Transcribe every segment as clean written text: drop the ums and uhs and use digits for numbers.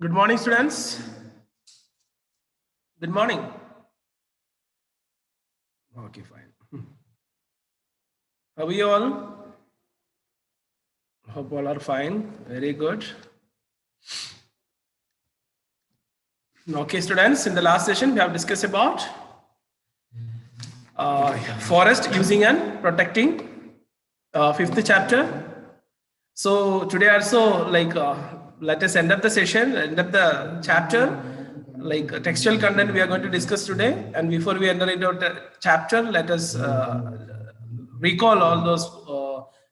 Good morning, students. Good morning. Okay, fine. How are you all? Hope all are fine. Very good. Okay, students, in the last session, we have discussed about forest using and protecting, fifth chapter. So today also, let us end up the session, end up the chapter, textual content we are going to discuss today. And before we enter into the chapter, let us recall all those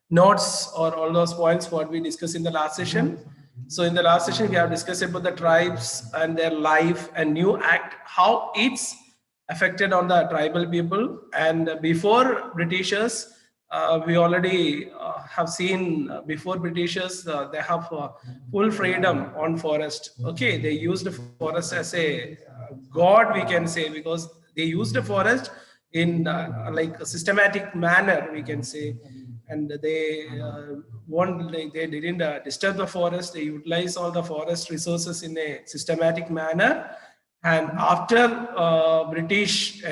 notes or all those points what we discussed in the last session. So in the last session, we have discussed about the tribes and their life and new act, how it's affected on the tribal people. And before Britishers, we already have seen before Britishers, they have full freedom on forest. Okay, they used the forest as a god, we can say, because they used the forest in like a systematic manner, we can say, and they they didn't disturb the forest. They utilize all the forest resources in a systematic manner. And after British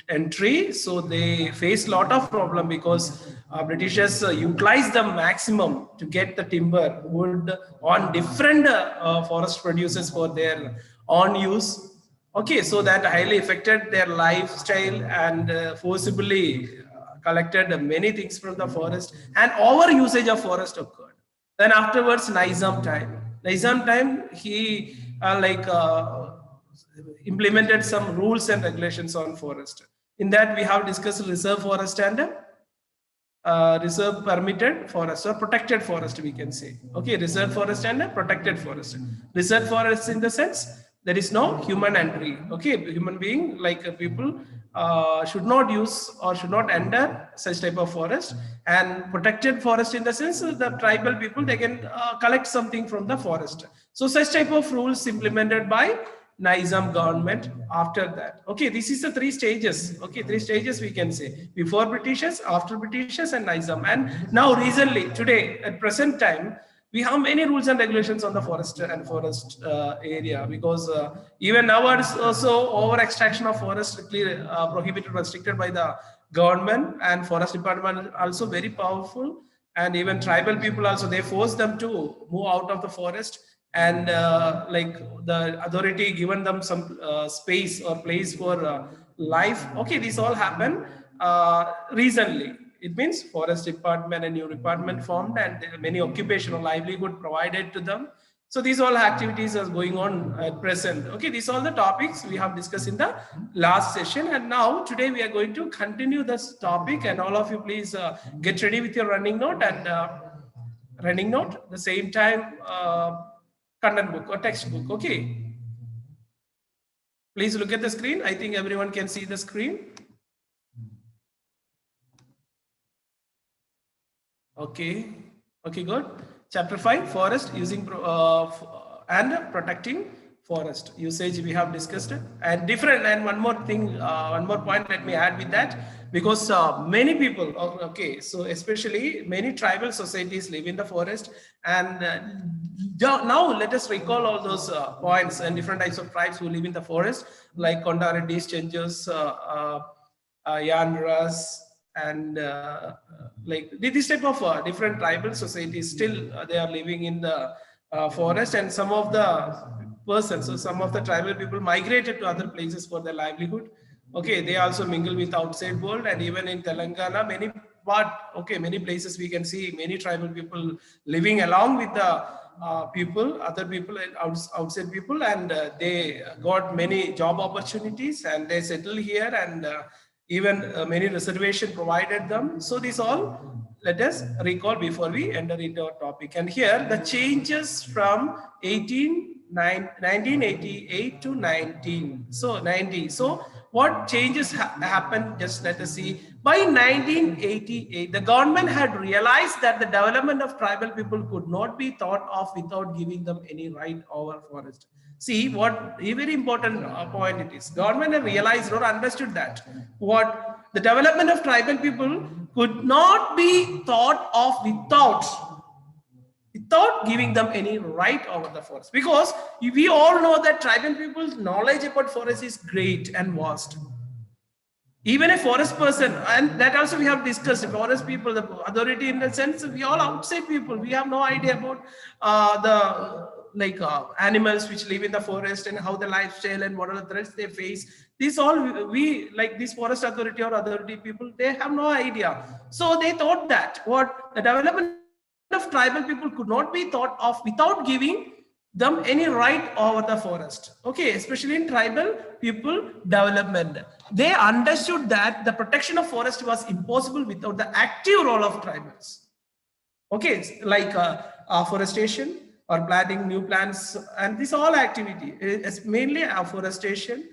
entry, so they faced a lot of problem because Britishers utilized the maximum to get the timber, wood on different forest producers for their own use. Okay, so that highly affected their lifestyle and forcibly collected many things from the forest, and over usage of forest occurred. Then afterwards, Nizam time, he implemented some rules and regulations on forest. In that, we have discussed reserve forest and reserve permitted forest or protected forest, we can say. Okay, reserve forest and protected forest. Reserve forest in the sense there is no human entry. Okay, human being like people should not use or should not enter such type of forest. And protected forest in the sense the tribal people, they can collect something from the forest. So such type of rules implemented by Nizam government after that. Okay, this is the three stages. Okay, three stages we can say: before Britishers, after Britishers, and Nizam. And now recently, today, at present time, we have many rules and regulations on the forest and forest area, because even nowadays also over extraction of forest strictly prohibited, restricted by the government, and forest department also very powerful. And even tribal people also, they force them to move out of the forest, and like the authority given them some space or place for life. Okay, this all happened recently. It means forest department, a new department formed, and many occupational livelihood provided to them. So these all activities are going on at present. Okay, these are all the topics we have discussed in the last session. And now today we are going to continue this topic, and all of you please get ready with your running note and the same time content book or textbook. Okay, please look at the screen. I think everyone can see the screen. Okay, good. Chapter 5, forest using and protecting forest usage we have discussed. And different, and one more thing, one more point let me add with that, because many people, okay, so especially many tribal societies live in the forest. And now let us recall all those points and different types of tribes who live in the forest, like Kondareddis, Chenjus, Yandras, and like this type of different tribal societies, still they are living in the forest. And some of the persons, so some of the tribal people migrated to other places for their livelihood. Okay, they also mingle with outside world. And even in Telangana, many places we can see many tribal people living along with the other people and outside people, and they got many job opportunities and they settle here, and even many reservation provided them. So this all let us recall before we enter into our topic. And here the changes from 1988 to 90. So what changes happened, just let us see. By 1988, the government had realized that the development of tribal people could not be thought of without giving them any right over forest. See what a very important point it is. Government had realized or understood that what the development of tribal people could not be thought of without giving them any right over the forest, because we all know that tribal people's knowledge about forest is great and vast. Even a forest person, and that also we have discussed, forest people, the authority, in the sense we all outside people, we have no idea about animals which live in the forest and how the lifestyle and what are the threats they face. This all we, like this forest authority or authority people, they have no idea. So they thought that what the development of tribal people could not be thought of without giving them any right over the forest. Okay, especially in tribal people development, they understood that the protection of forest was impossible without the active role of tribals. Okay, like afforestation or planting new plants, and this all activity is mainly afforestation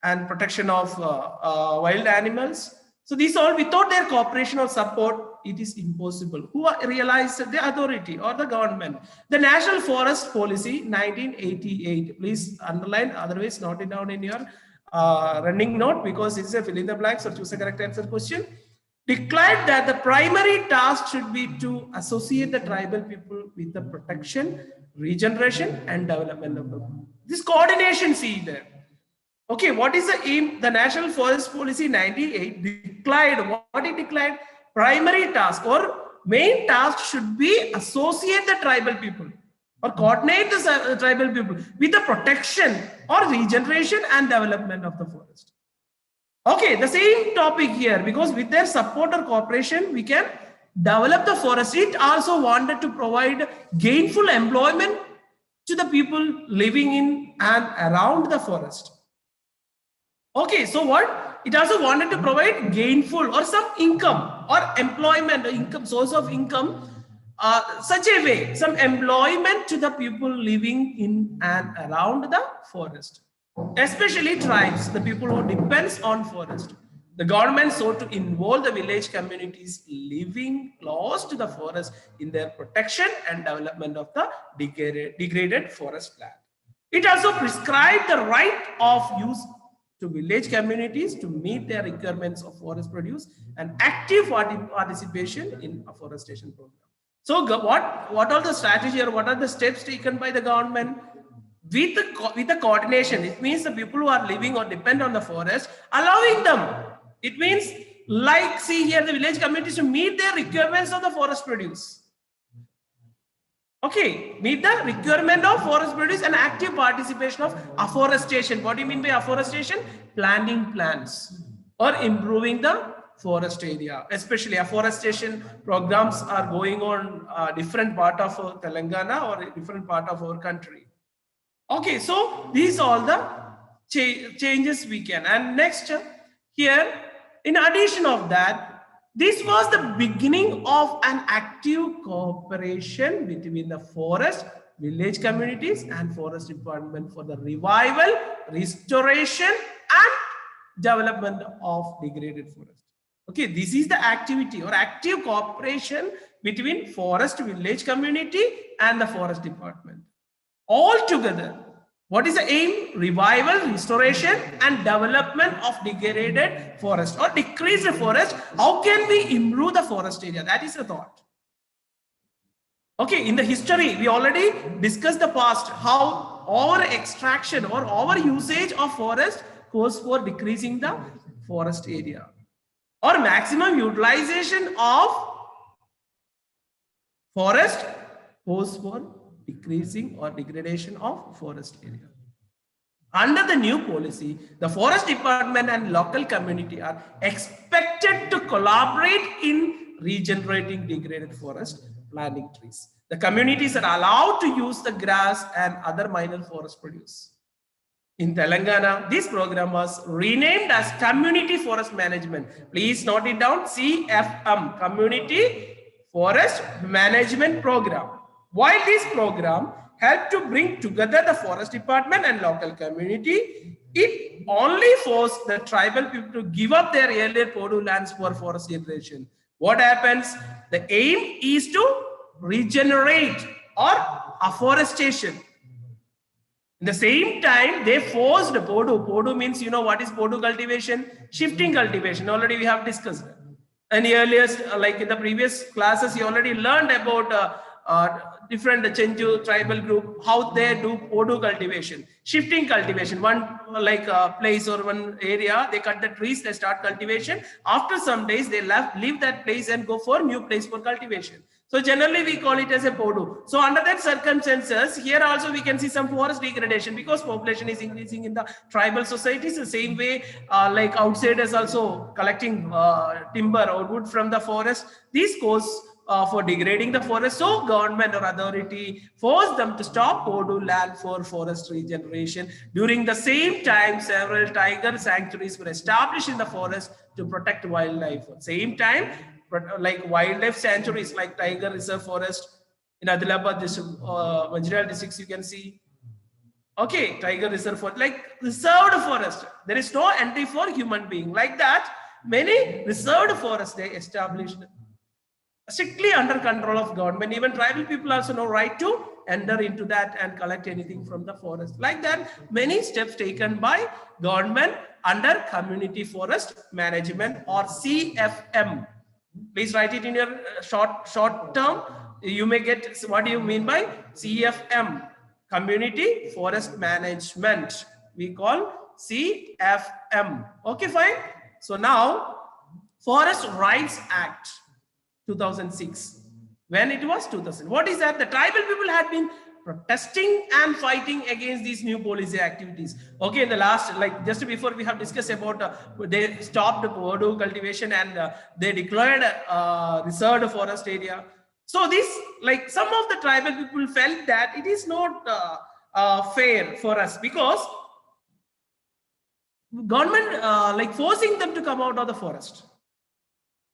and protection of wild animals. So these all, without their cooperation or support, it is impossible. Who realized? The authority or the government. The National Forest Policy 1988. Please underline, otherwise note it down in your running note, because it's a fill in the blanks or choose a correct answer question. Declared that the primary task should be to associate the tribal people with the protection, regeneration, and development of the. This coordination, see there. Okay, what is the aim? The National Forest Policy 98 declared, what it declared? Primary task or main task should be associate the tribal people or coordinate the tribal people with the protection or regeneration and development of the forest. Okay, the same topic here, because with their support or cooperation, we can develop the forest. It also wanted to provide gainful employment to the people living in and around the forest. Okay, so what? It also wanted to provide gainful or some income or employment, income, source of income, such a way, some employment to the people living in and around the forest, especially tribes, the people who depends on forest. The government sought to involve the village communities living close to the forest in their protection and development of the degraded forest land. It also prescribed the right of use to village communities to meet their requirements of forest produce and active participation in afforestation program. So what are the strategy or what are the steps taken by the government with the coordination? It means the people who are living or depend on the forest, allowing them. It means, like, see here, the village communities to meet their requirements of the forest produce. Okay, meet the requirement of forest produce and active participation of afforestation. What do you mean by afforestation? Planting plants or improving the forest area. Especially afforestation programs are going on different part of Telangana or different part of our country. Okay, so these are all the changes we can. And next here, in addition of that, this was the beginning of an active cooperation between the forest, village communities, and forest department for the revival, restoration, and development of degraded forest. Okay, this is the activity or active cooperation between forest, village community, and the forest department. All together, what is the aim? Revival, restoration, and development of degraded forest or decreased forest. How can we improve the forest area? That is the thought. Okay, in the history, we already discussed the past, how our extraction or our usage of forest goes for decreasing the forest area, or maximum utilization of forest goes for decreasing or degradation of forest area. Under the new policy, the forest department and local community are expected to collaborate in regenerating degraded forest, planting trees. The communities are allowed to use the grass and other minor forest produce. In Telangana, this program was renamed as Community Forest Management. Please note it down, CFM, Community Forest Management Program. While this program helped to bring together the forest department and local community, it only forced the tribal people to give up their earlier Podu lands for forest generation. What happens? The aim is to regenerate or afforestation. In the same time, they forced Podu. Podu means, you know what is Podu cultivation? Shifting cultivation. Already we have discussed. And earliest, like in the previous classes, you already learned about different Chenju tribal group, how they do Odu cultivation, shifting cultivation. One place or one area, they cut the trees, they start cultivation. After some days, they leave that place and go for new place for cultivation. So generally we call it as a Podu. So under that circumstances, here also we can see some forest degradation because population is increasing in the tribal societies. The same way like outsiders also collecting timber or wood from the forest. These cause for degrading the forest. So government or authority forced them to stop Podu land for forest regeneration. During the same time, several tiger sanctuaries were established in the forest to protect wildlife. At the same time, like wildlife sanctuaries like Tiger Reserve Forest in Adilabad district, Manjiral districts, you can see. Okay, Tiger Reserve Forest, like reserved forest. There is no entry for human being. Like that, many reserved forests they established strictly under control of government. Even tribal people also no right to enter into that and collect anything from the forest. Like that, many steps taken by government under Community Forest Management or CFM. Please write it in your short term. You may get what do you mean by CFM, Community Forest Management. We call CFM. Okay, fine. So now Forest Rights Act 2006. When it was 2000. What is that? The tribal people had been protesting and fighting against these new policy activities. Okay, in the last, like just before we have discussed about they stopped Podu cultivation and they declared reserved forest area. So this, like some of the tribal people felt that it is not fair for us because government like forcing them to come out of the forest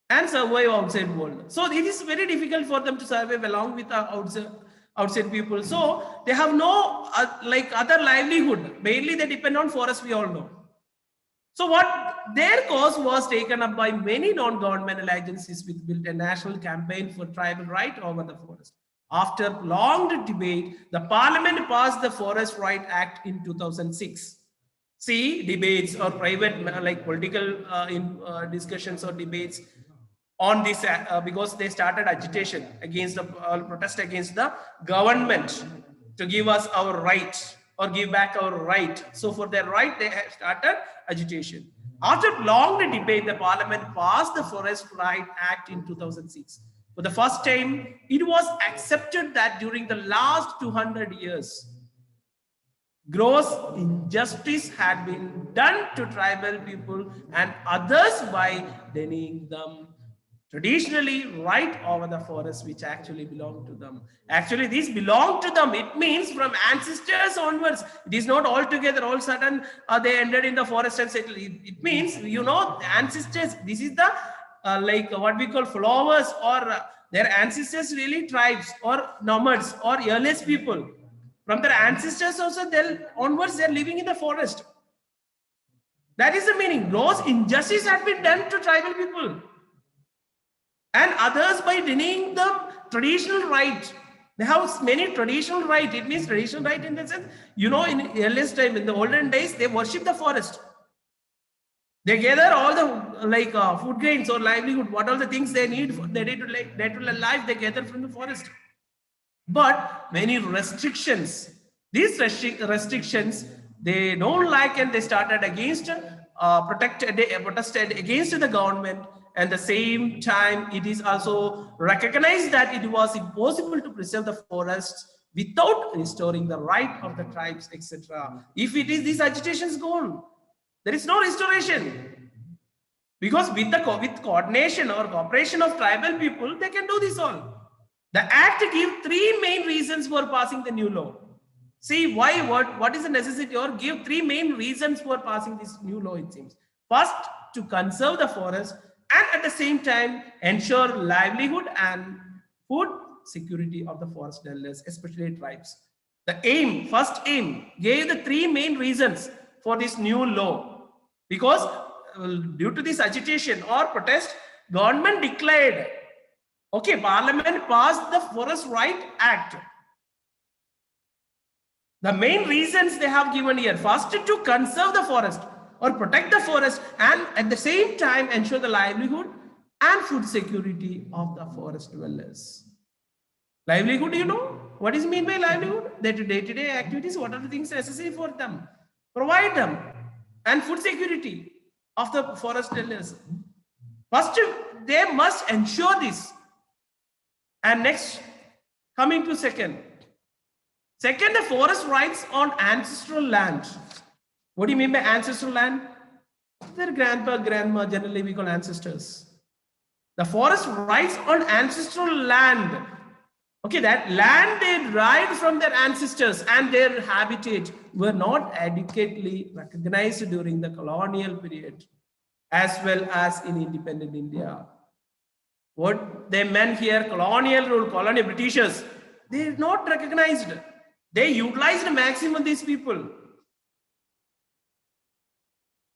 and survive outside world. So it is very difficult for them to survive along with the outside people. So they have no like other livelihood. Mainly they depend on forest, we all know. So what their cause was taken up by many non-governmental agencies which built a national campaign for tribal right over the forest. After long debate, the parliament passed the Forest Right Act in 2006. See, debates or private like political discussions or debates on this because they started agitation against the protest against the government to give us our right or give back our right. So for their right, they have started agitation. After long debate, the parliament passed the Forest Right Act in 2006. For the first time, it was accepted that during the last 200 years, gross injustice had been done to tribal people and others by denying them traditionally right over the forest which actually belong to them. Actually, these belong to them. It means from ancestors onwards. It is not altogether all sudden they ended in the forest and settled. It means, you know, the ancestors, this is the like what we call followers or their ancestors really tribes or nomads or earliest people. From their ancestors also, onwards they're living in the forest. That is the meaning. Gross injustice had been done to tribal people and others by denying them traditional right. They have many traditional right. It means traditional right in the sense, you know, in earliest time, in the olden days, they worship the forest. They gather all the like food grains or livelihood, what all the things they need for their day-to-day life, they gather from the forest. But many restrictions, these restrictions, they don't like and they started against, protested against the government. And at the same time, it is also recognized that it was impossible to preserve the forests without restoring the right of the tribes, etc. If it is these agitations gone, there is no restoration. Because with coordination or cooperation of tribal people, they can do this all. The act gives three main reasons for passing the new law. See why, what is the necessity, or give three main reasons for passing this new law, it seems. First, to conserve the forest and at the same time ensure livelihood and food security of the forest dwellers, especially tribes. The aim, first aim, gave the three main reasons for this new law. Because due to this agitation or protest, government declared, okay, parliament passed the Forest Right Act. The main reasons they have given here, first to conserve the forest or protect the forest and at the same time ensure the livelihood and food security of the forest dwellers. Livelihood, you know, what is mean by livelihood? That day-to-day activities, what are the things necessary for them? Provide them. And food security of the forest dwellers. First, they must ensure this. And next, coming to second. Second, the forest rights on ancestral land. What do you mean by ancestral land? Their grandpa, grandma, generally we call ancestors. The forest rights on ancestral land. Okay, that land they derived from their ancestors and their habitat were not adequately recognized during the colonial period as well as in independent India. What they meant here, colonial rule, colonial Britishers, they are not recognized. They utilized maximum these people.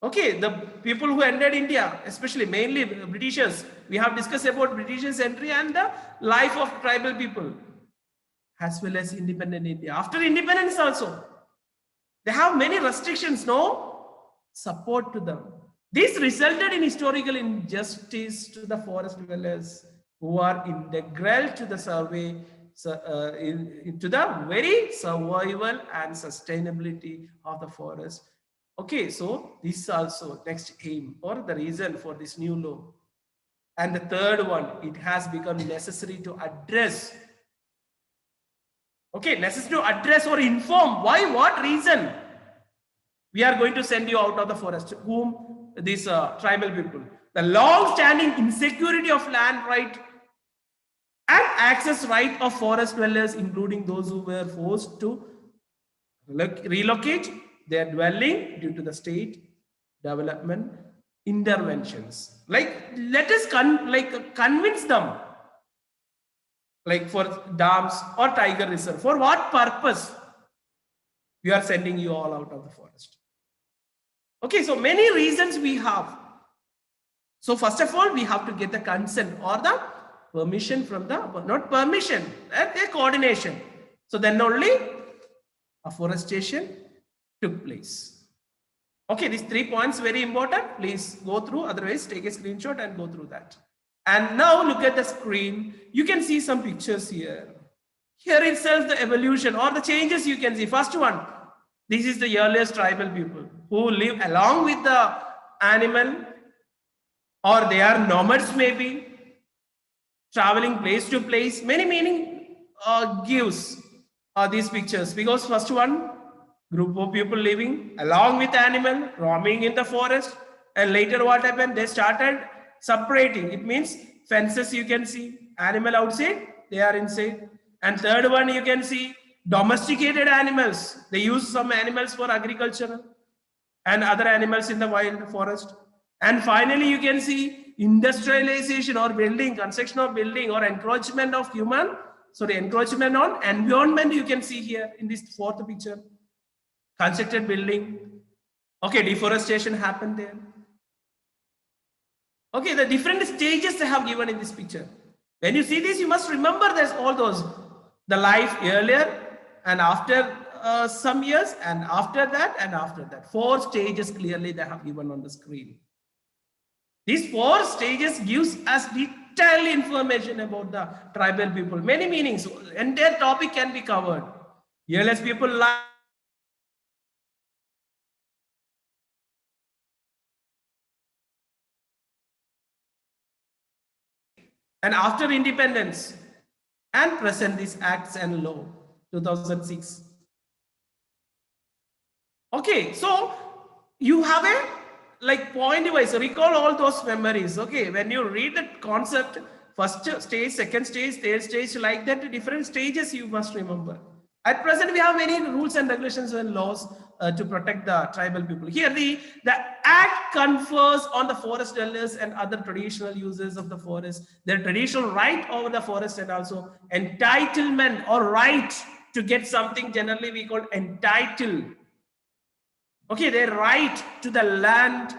Okay, the people who entered India, especially mainly Britishers, we have discussed about Britishers' entry and the life of tribal people, as well as independent India. After independence also, they have many restrictions, no support to them. This resulted in historical injustice to the forest dwellers who are integral to the survey, to the very survival and sustainability of the forest. Okay, so this is also next aim or the reason for this new law. And the third one, it has become necessary to address. Okay, necessary to address or inform. Why? What reason? We are going to send you out of the forest. Whom? These tribal people. The long-standing insecurity of land right and access right of forest dwellers, including those who were forced to relocate their dwelling due to the state development interventions. Like, let us convince them, like for dams or tiger reserve. For what purpose? We are sending you all out of the forest. Okay, so many reasons we have. So first of all, we have to get the consent or the permission from the, not permission, a coordination. So then only afforestation took place. Okay, these 3 points very important. Please go through, otherwise take a screenshot and go through that. And now look at the screen. You can see some pictures here. Here itself the evolution or the changes you can see. First one, this is the earliest tribal people who live along with the animal, or they are nomads maybe, traveling place to place. Many meaning gives these pictures, because first one, group of people living along with animal, roaming in the forest, and later what happened? They started separating. It means fences you can see, animal outside, they are inside. And third one you can see domesticated animals. They use some animals for agriculture and other animals in the wild forest. And finally you can see industrialization or building, construction of building or encroachment of encroachment on environment you can see here in this fourth picture. Constructed building. Okay, deforestation happened there. Okay, the different stages they have given in this picture. When you see this, you must remember there's all those, the life earlier and after some years, and after that and after that. 4 stages clearly they have given on the screen. These 4 stages gives us detailed information about the tribal people. Many meanings. Entire topic can be covered. Earliest people like and after independence and present these acts and law 2006. Okay, so you have a like point wise, recall all those memories. Okay, when you read the concept, first stage, second stage, third stage, like that, different stages you must remember. At present, we have many rules and regulations and laws to protect the tribal people. Here, the act confers on the forest dwellers and other traditional users of the forest their traditional right over the forest, and also entitlement or right to get something. Generally, we call entitled. Okay, their right to the land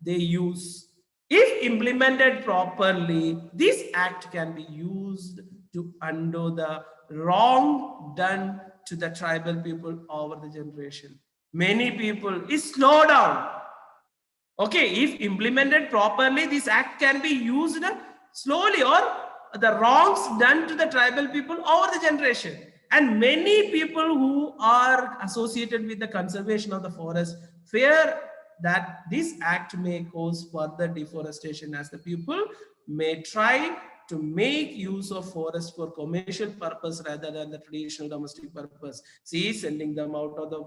they use. If implemented properly, this act can be used to undo the wrong done to the tribal people over the generation. Many people is slow down. Okay, if implemented properly, this act can be used slowly, or the wrongs done to the tribal people over the generation. And many people who are associated with the conservation of the forest fear that this act may cause further deforestation, as the people may try to make use of forest for commercial purpose rather than the traditional domestic purpose. See, sending them out of the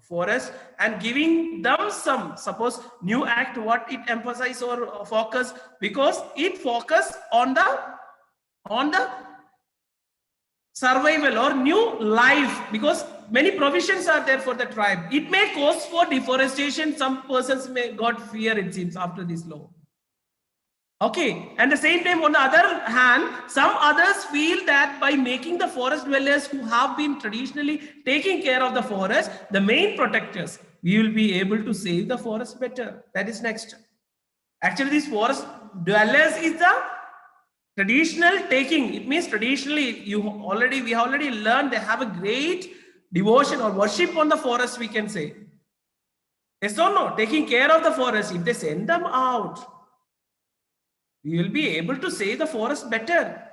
forest and giving them some, suppose new act, what it emphasize or focus, because it focus on the survival or new life, because many provisions are there for the tribe. It may cause for deforestation. Some persons may got fear, it seems, after this law. Okay, and the same time, on the other hand, some others feel that by making the forest dwellers who have been traditionally taking care of the forest the main protectors, we will be able to save the forest better. That is next. Actually, these forest dwellers is the traditional taking. It means traditionally, we already learned they have a great devotion or worship on the forest, we can say. Yes or no? Taking care of the forest. If they send them out, we will be able to save the forest better.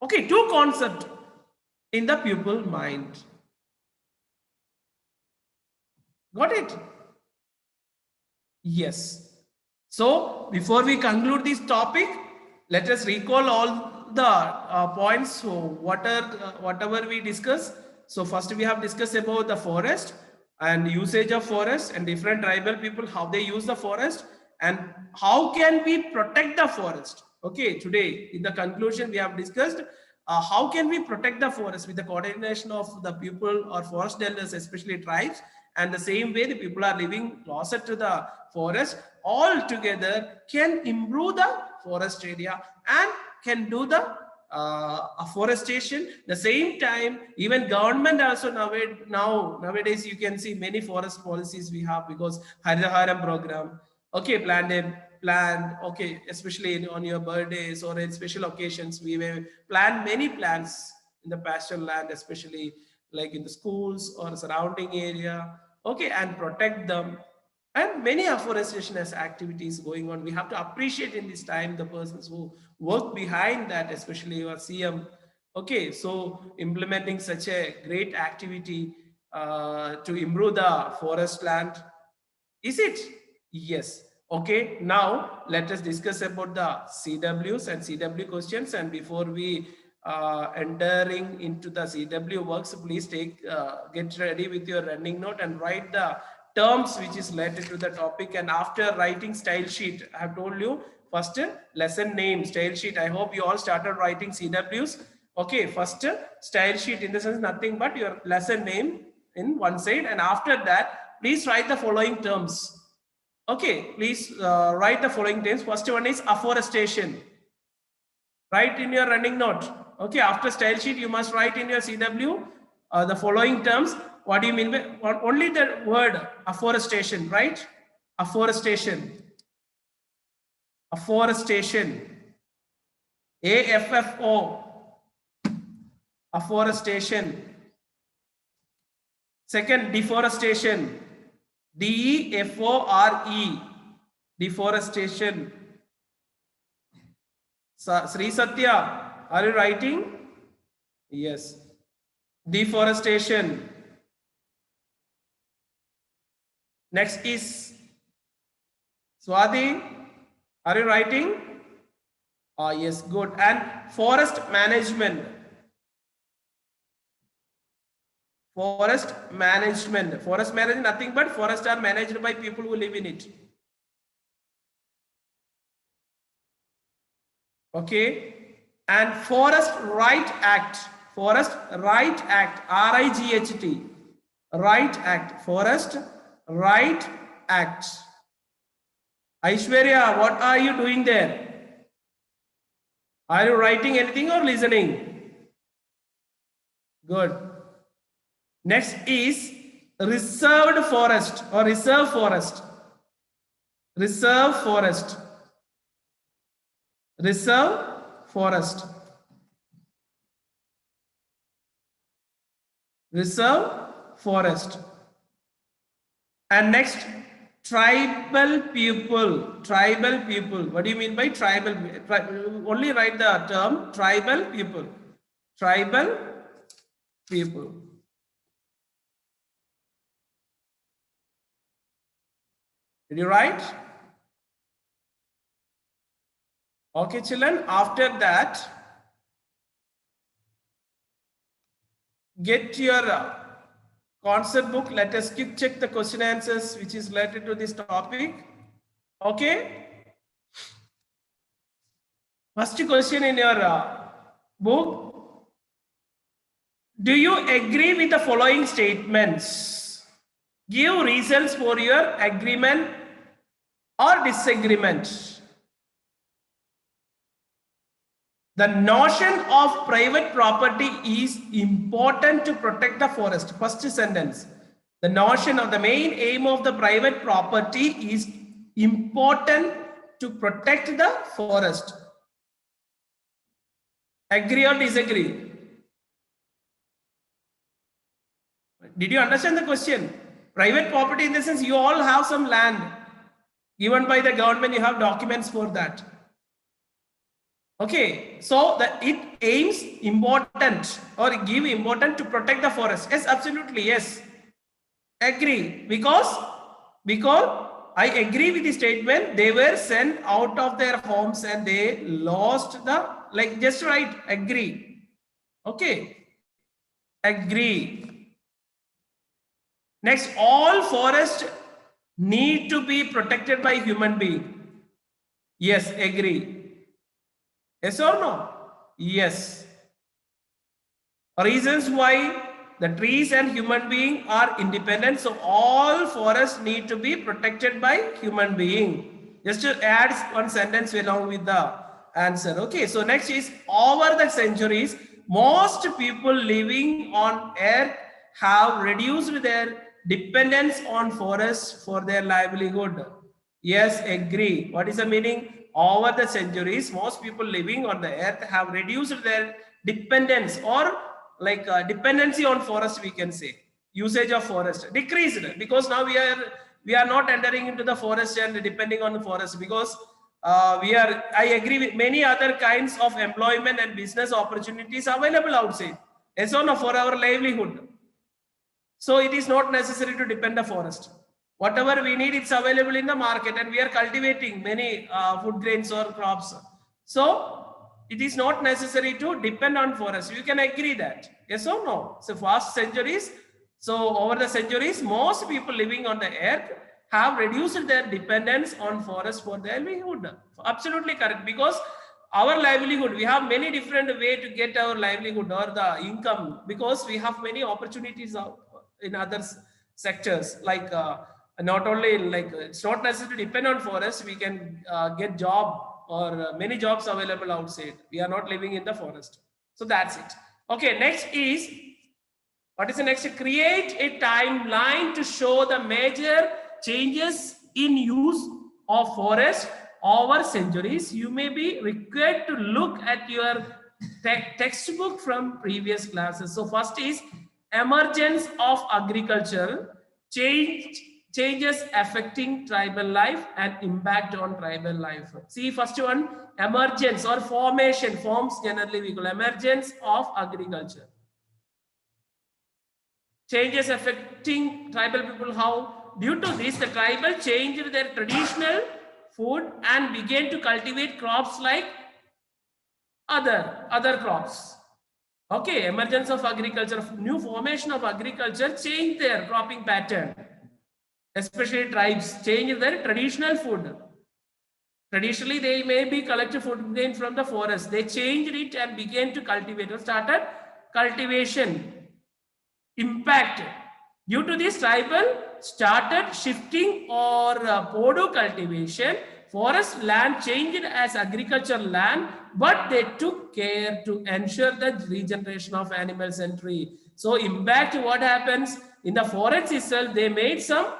Okay, two concepts in the pupil mind. Got it? Yes. So before we conclude this topic, let us recall all the points. So whatever we discuss. So first we have discussed about the forest and usage of forest and different tribal people, how they use the forest and how can we protect the forest. Okay, today in the conclusion we have discussed how can we protect the forest with the coordination of the people or forest dwellers, especially tribes, and the same way the people are living closer to the forest, all together can improve the forest area and can do the afforestation. The same time, even government also nowadays you can see many forest policies we have, because Hariharam program, okay, planned, okay, especially on your birthdays or in special occasions, we may plan many plants in the pasture land, especially like in the schools or surrounding area, okay, and protect them. And many afforestation as activities going on. We have to appreciate in this time the persons who work behind that, especially your CM. Okay, so implementing such a great activity to improve the forest land. Is it? Yes. Okay, now let us discuss about the CWs and CW questions. And before we entering into the CW works, please get ready with your running note and write the terms which is related to the topic. And after writing style sheet, I have told you first lesson name, style sheet. I hope you all started writing CWs. Okay, first style sheet, in the sense nothing but your lesson name in one side, and after that please write the following terms. Okay, please write the following terms. First one is afforestation. Write in your running note. Okay, after style sheet you must write in your CW the following terms. What do you mean by only the word afforestation, right? Afforestation. Afforestation. AFFO. Afforestation. Second, deforestation. DEFORE. Deforestation. Sri Satya, are you writing? Yes. Deforestation. Next is Swati, are you writing? Yes, good. And forest management. Forest management. Forest management, nothing but forests are managed by people who live in it. Okay. And Forest Right Act. Forest Right Act. RIGHT. Right Act. Forest Right Act. Aishwarya, what are you doing there? Are you writing anything or listening? Good. Next is reserved forest or reserve forest. Reserve forest. Reserve forest. Reserve forest. And next, Tribal people. Tribal people. What do you mean by tribal? Only write the term tribal people. Tribal people. Did you write? Okay, children. After that, get your concept book. Let us quick check the question answers which is related to this topic. Okay. First question in your book. Do you agree with the following statements? Give reasons for your agreement or disagreement. The notion of private property is important to protect the forest. First sentence. The notion of the main aim of the private property is important to protect the forest. Agree or disagree? Did you understand the question? Private property in the sense you all have some land given by the government, you have documents for that. Okay, so it aims important or give important to protect the forest. Yes, absolutely, yes. Agree, because I agree with the statement. They were sent out of their homes and they lost the, like, just write agree. Okay, agree. Next, all forests need to be protected by human being. Yes, agree. Yes or no? Yes. Reasons why the trees and human being are independent. So all forests need to be protected by human being. Just to add one sentence along with the answer. Okay. So next is, over the centuries, most people living on earth have reduced their dependence on forests for their livelihood. Yes, agree. What is the meaning? Over the centuries, most people living on the earth have reduced their dependence, or like dependency on forest, we can say. Usage of forest decreased, because now we are not entering into the forest and depending on the forest, because I agree with many other kinds of employment and business opportunities available outside. Yes or no, for our livelihood. So it is not necessary to depend on the forest. Whatever we need, it's available in the market, and we are cultivating many food grains or crops. So it is not necessary to depend on forest. You can agree that. Yes or no? So past centuries, so over the centuries, most people living on the earth have reduced their dependence on forest for their livelihood. Absolutely correct, because our livelihood, we have many different ways to get our livelihood or the income, because we have many opportunities in other sectors, like not only like it's not necessary to depend on forest, we can get job or many jobs available outside. We are not living in the forest. So that's it. Okay, next is, what is the next? Create a timeline to show the major changes in use of forest over centuries. You may be required to look at your textbook from previous classes. So first is emergence of agriculture, changes affecting tribal life and impact on tribal life. See, first one, emergence or formation, forms generally we call emergence of agriculture. Changes affecting tribal people, how? Due to this, the tribal changed their traditional food and began to cultivate crops like other crops. Okay, emergence of agriculture, new formation of agriculture changed their cropping pattern. Especially tribes change their traditional food. Traditionally, they may be collected food grain from the forest. They changed it and began to cultivate or started cultivation. Impact. Due to this, tribal started shifting or podu cultivation. Forest land changed as agricultural land, but they took care to ensure the regeneration of animals and tree. So impact, what happens in the forest itself, they made some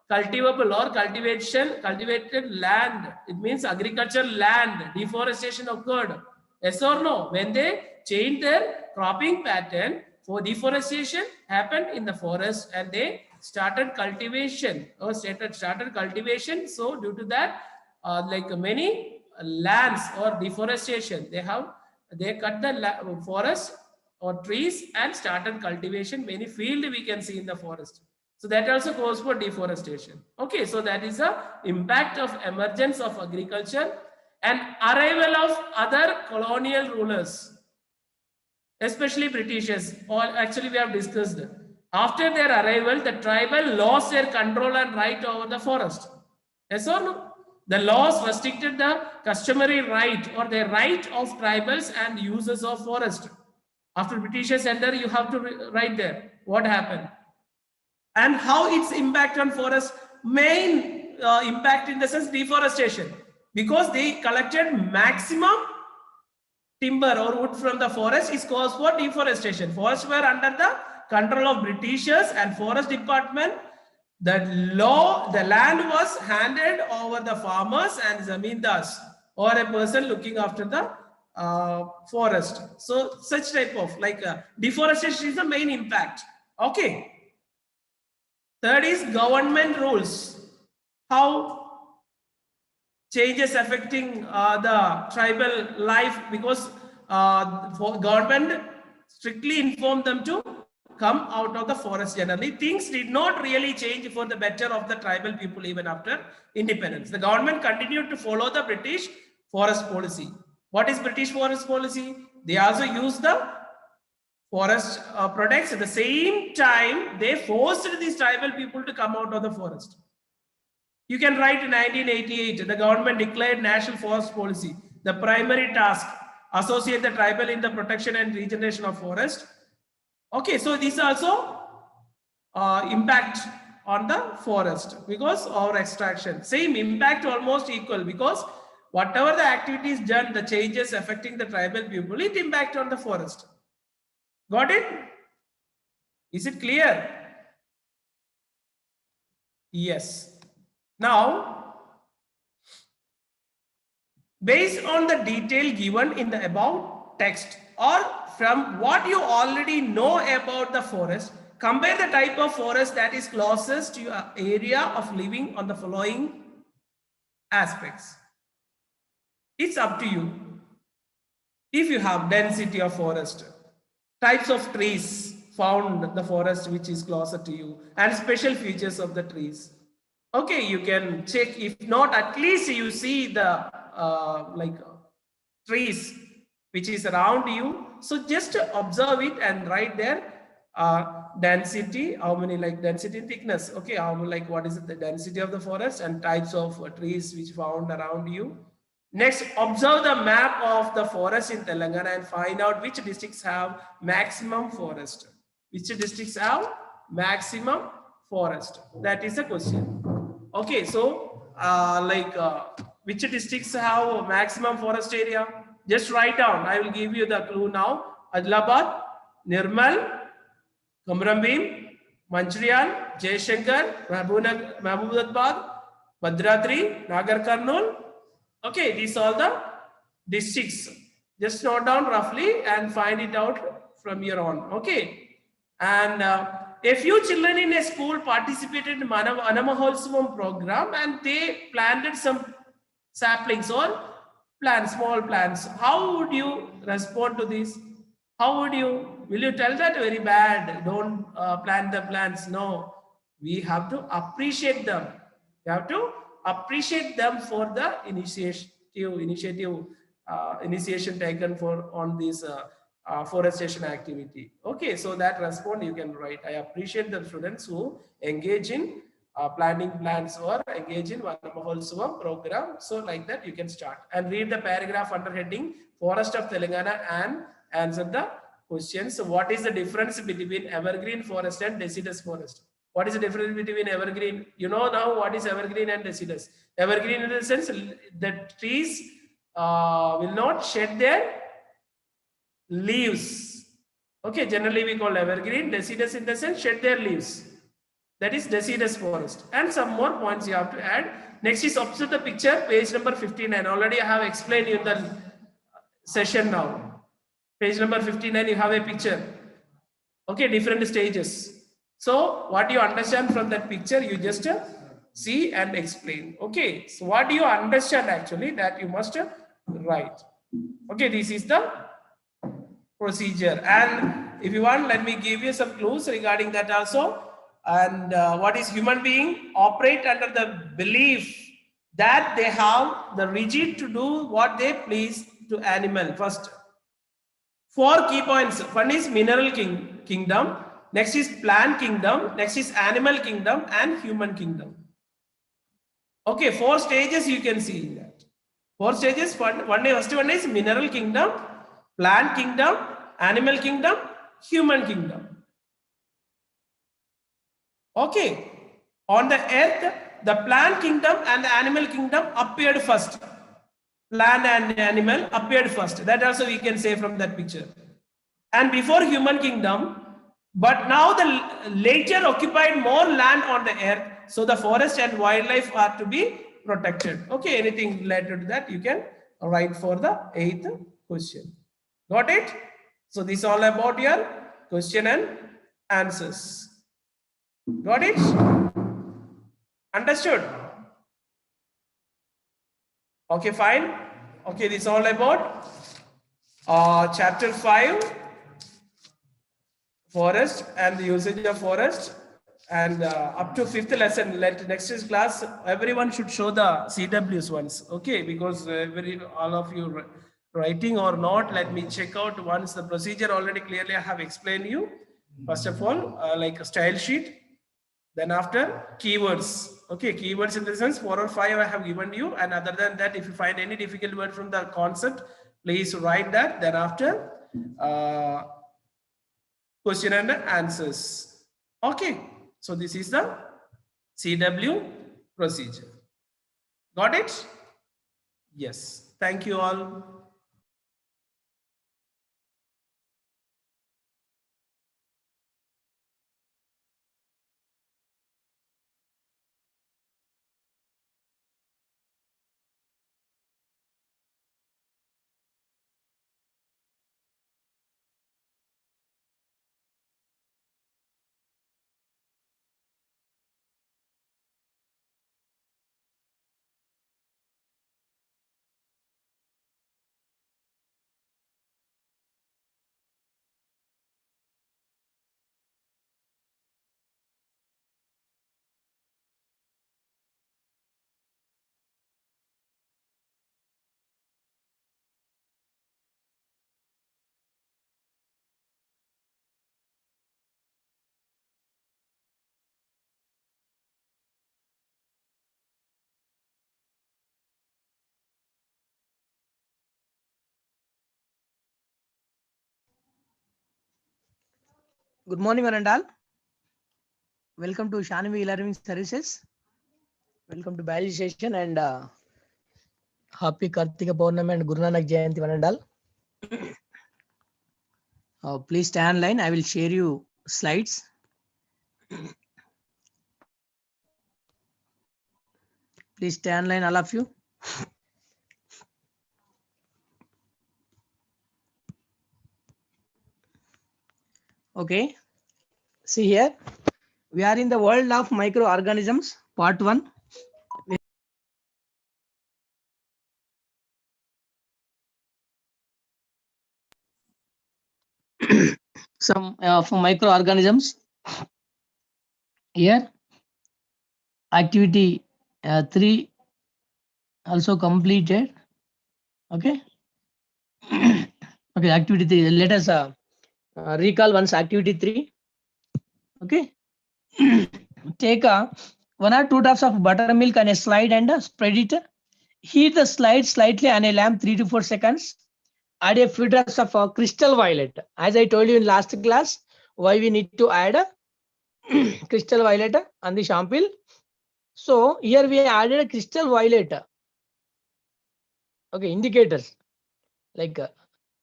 cultivable or cultivated land. It means agricultural land, deforestation occurred. Yes or no? When they changed their cropping pattern, for deforestation happened in the forest and they started cultivation or started cultivation. So due to that, like many lands or deforestation, they cut the forest or trees and started cultivation. Many field we can see in the forest. So that also goes for deforestation. Okay, so that is a impact of emergence of agriculture and arrival of other colonial rulers, especially Britishers. All actually we have discussed. After their arrival, the tribal lost their control and right over the forest. Yes or no? The laws restricted the customary right or the right of tribals and users of forest. After Britishers enter, you have to write there what happened and how its impact on forest. Main impact in the sense deforestation, because they collected maximum timber or wood from the forest is cause for deforestation. Forests were under the control of Britishers and forest department. The land was handed over the farmers and zamindars or a person looking after the forest. So such type of like deforestation is the main impact. Okay. Third is government rules. How changes affecting the tribal life, because for government strictly informed them to come out of the forest. Generally things did not really change for the better of the tribal people even after independence. The government continued to follow the British forest policy. What is British forest policy? They also use the forest products. At the same time, they forced these tribal people to come out of the forest. You can write in 1988, the government declared national forest policy. The primary task, associate the tribal in the protection and regeneration of forest. Okay, so this also impact on the forest because our extraction. Same impact almost equal, because whatever the activities done, the changes affecting the tribal people, it impact on the forest. Got it? Is it clear? Yes. Now, based on the detail given in the above text or from what you already know about the forest, compare the type of forest that is closest to your area of living on the following aspects. It's up to you. If you have density of forest, types of trees found in the forest which is closer to you, and special features of the trees. Okay, you can check. If not, at least you see the trees which is around you. So just observe it and write there density, how many, like density and thickness. Okay, how like what is it, the density of the forest and types of trees which found around you. Next, observe the map of the forest in Telangana and find out which districts have maximum forest. Which districts have maximum forest? That is the question. Okay, so which districts have maximum forest area? Just write down. I will give you the clue now. Adilabad, Nirmal, Kamrambim, Mancherial, Jayshankar, Mahbubabad, Bhadradri, Nagar Karnool. Okay, these are the districts. Just note down roughly and find it out from your own. Okay. And a few children in a school participated in Anamahotsavam program and they planted some saplings or plants, small plants. How would you respond to this? How would you, will you tell that very bad, don't plant the plants? No, we have to appreciate them. We have to appreciate them for the initiation taken for on this forestation activity. Okay, so that response you can write. I appreciate the students who engage in planting plants or engage in Vanamahotsavam program. So like that you can start and read the paragraph under heading Forest of Telangana and answer the questions. So what is the difference between evergreen forest and deciduous forest? What is the difference between evergreen? You know now what is evergreen and deciduous. Evergreen in the sense the trees will not shed their leaves. Okay, generally we call evergreen. Deciduous in the sense shed their leaves. That is deciduous forest. And some more points you have to add. Next is observe the picture, page number 59. Already I have explained in the session now. Page number 59, you have a picture. Okay, different stages. So what do you understand from that picture? You just see and explain. Okay. So what do you understand actually that you must write? Okay. This is the procedure. And if you want, let me give you some clues regarding that also. And what is human being operate under the belief that they have the rigid to do what they please to animal. First, 4 key points. One is mineral kingdom. Next is plant kingdom. Next is animal kingdom and human kingdom. Okay, 4 stages you can see in that. 4 stages. First one is mineral kingdom, plant kingdom, animal kingdom, human kingdom. Okay. On the earth, the plant kingdom and the animal kingdom appeared first. Plant and animal appeared first. That also we can say from that picture. And before human kingdom, but now the later occupied more land on the earth, so the forest and wildlife are to be protected. Okay, anything related to that you can write for the 8th question. Got it? So this is all about your question and answers. Got it? Understood? Okay, fine. Okay, this is all about chapter 5, forest and the usage of forest, and up to 5th lesson. Next is class, everyone should show the CWs once. Okay, because all of you writing or not, let me check out once the procedure already clearly I have explained you. First of all, like a style sheet. Then after keywords, okay, keywords in the sense 4 or 5 I have given you, and other than that, if you find any difficult word from the concept, please write that. Then after question and answers. Okay, so this is the CW procedure. Got it? Yes. Thank you all. Good morning, one and all. Welcome to Shanavi Learning Services. Welcome to biology session and happy Kartika Purnami and Guru Nanak Jayanti, one and all. Please stay online. I will share you slides. Please stay online, all of you. Okay. See here, we are in the world of microorganisms, part 1. Some for microorganisms. Here, activity 3 also completed. Okay. Okay, activity 3. Let us recall once activity 3. Okay. Take 1 or 2 drops of buttermilk on a slide and spread it. Heat the slide slightly on a lamp 3 to 4 seconds. Add a few drops of crystal violet. As I told you in last class, why we need to add crystal violet on the sample. So here we added a crystal violet. Okay, indicators like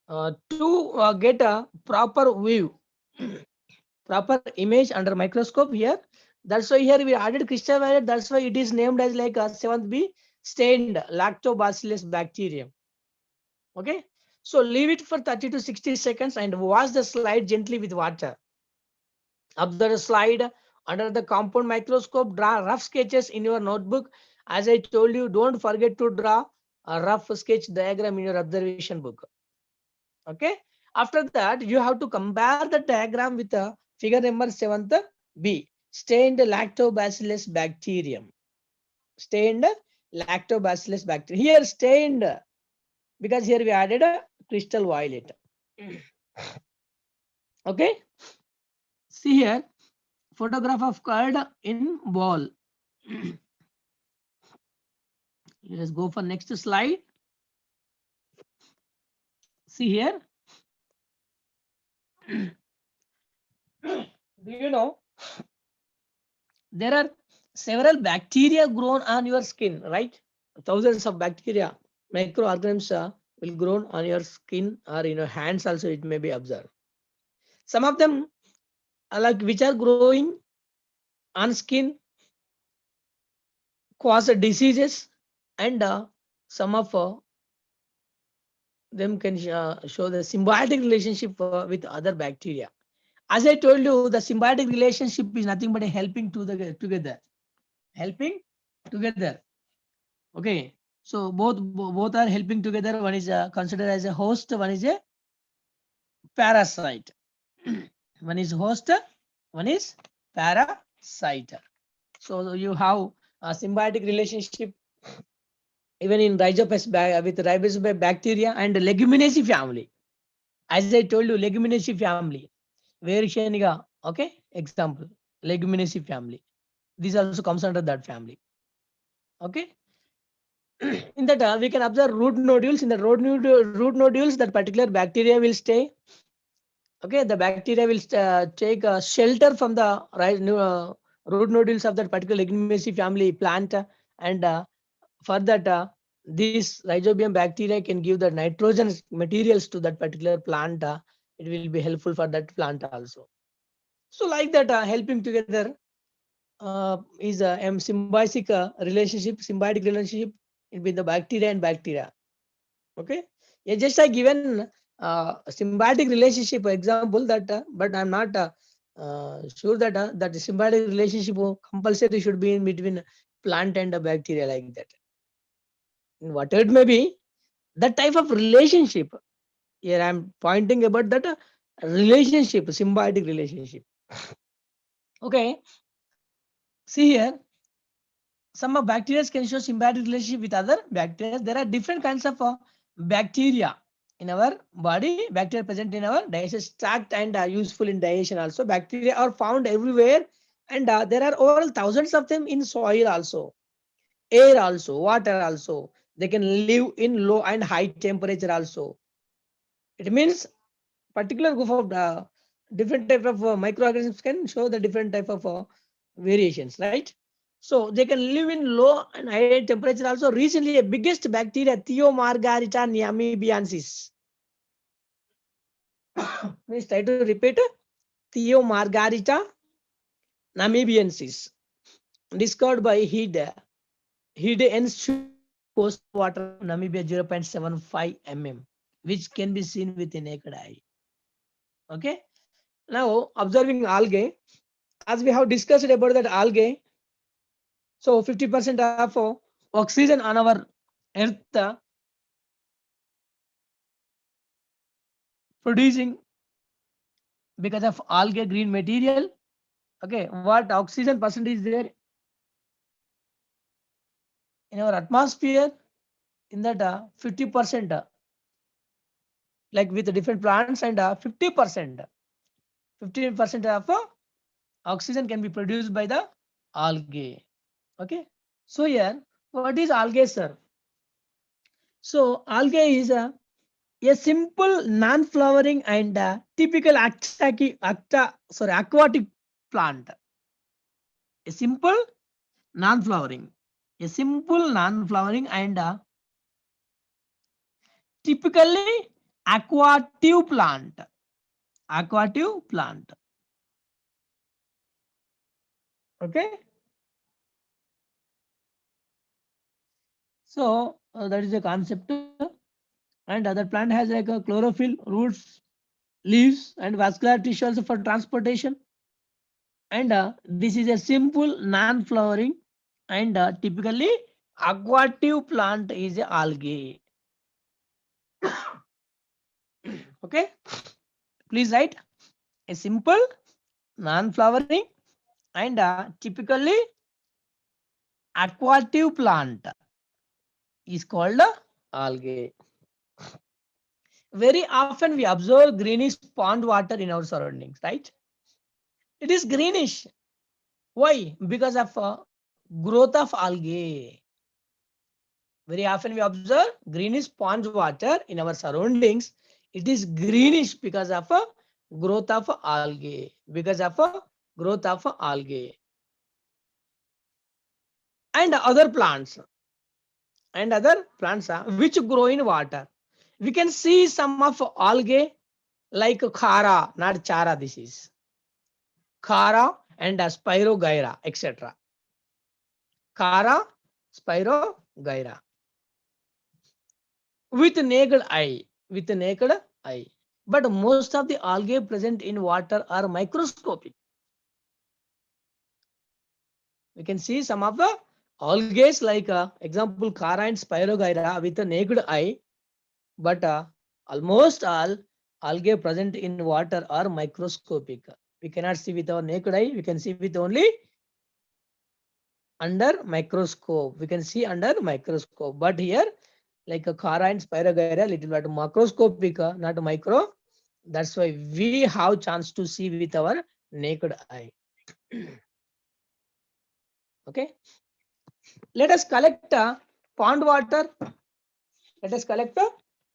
to get a proper view, proper image under microscope here. That's why here we added crystal violet. That's why it is named as like 7th B stained lactobacillus bacterium. Okay, so leave it for 30 to 60 seconds and wash the slide gently with water. Observe the slide under the compound microscope. Draw rough sketches in your notebook. As I told you, don't forget to draw a rough sketch diagram in your observation book. Okay. After that, you have to compare the diagram with the figure number 7th B. Stained lactobacillus bacterium. Stained lactobacillus bacterium. Here stained because here we added a crystal violet. Okay. See here, photograph of curd in ball. Let's go for next slide. See here. Do you know there are several bacteria grown on your skin, right? Thousands of bacteria, microorganisms will grow on your skin or in your hands also, it may be observed. Some of them are like which are growing on skin cause diseases, and some of them can show the symbiotic relationship with other bacteria. As I told you, the symbiotic relationship is nothing but a helping together. Helping together. Okay. So both are helping together. One is considered as a host, one is a parasite. One is host, one is parasite. So you have a symbiotic relationship even in rhizopus with rhizopus bacteria and leguminaceae family. As I told you, leguminaceae family. Vericiniga, okay, example, leguminaceae family. This also comes under that family. Okay. In that we can observe root nodules. In the root nodules, that particular bacteria will stay. Okay, the bacteria will take shelter from the root nodules of that particular leguminaceae family plant, and for that this rhizobium bacteria can give the nitrogen materials to that particular plant. It will be helpful for that plant also. So like that, helping together is a symbiotic symbiotic relationship between the bacteria and bacteria. Okay, yeah, just I given symbiotic relationship example that, but I'm not sure that that symbiotic relationship compulsory should be in between plant and bacteria like that. Whatever it may be, that type of relationship. Here I'm pointing about that relationship, symbiotic relationship. Okay, see here, some of bacteria can show symbiotic relationship with other bacteria. There are different kinds of bacteria in our body. Bacteria present in our digestive tract and useful in digestion also. Bacteria are found everywhere, and there are over thousands of them in soil also, air also, water also. They can live in low and high temperature also. It means particular group of different type of microorganisms can show the different type of variations, right? So they can live in low and high temperature also. Recently, a biggest bacteria, Theomargarita namibiensis. Please try to repeat. Theomargarita namibiensis, discovered by Hide and coast water Namibia 0.75 mm, which can be seen with the naked eye. Okay. Now observing algae, as we have discussed about that algae. So 50% of oxygen on our earth producing because of algae green material. Okay, what oxygen percentage is there in our atmosphere? In that 50%, like with different plants, and 50%, 15% of oxygen can be produced by the algae. Okay, so here, what is algae, sir? So algae is a simple non-flowering and typical aquatic plant. A simple non-flowering, and typically aquatic plant. Aquatic plant. Okay. So that is the concept. And other plant has like a chlorophyll, roots, leaves, and vascular tissue also for transportation. And this is a simple non-flowering and typically aquatic plant is a algae. Okay, please write a simple non-flowering and typically aquatic plant is called algae. Very often we observe greenish pond water in our surroundings, right? It is greenish. Why? Because of growth of algae. Very often we observe greenish pond water in our surroundings. It is greenish because of growth of algae. Because of growth of algae and other plants which grow in water. We can see some of algae like khara, not chara. This is khara and spirogyra, etc. Khara, spirogyra with naked eye. With naked eye. But most of the algae present in water are microscopic. We can see some of the algae like example khara and spirogyra with a naked eye, but almost all algae present in water are microscopic. We cannot see with our naked eye. We can see with only under microscope. We can see under microscope. But here, like a khara and spirogyra, little bit macroscopic, not micro. That's why we have chance to see with our naked eye. Okay. Let us collect pond water. Let us collect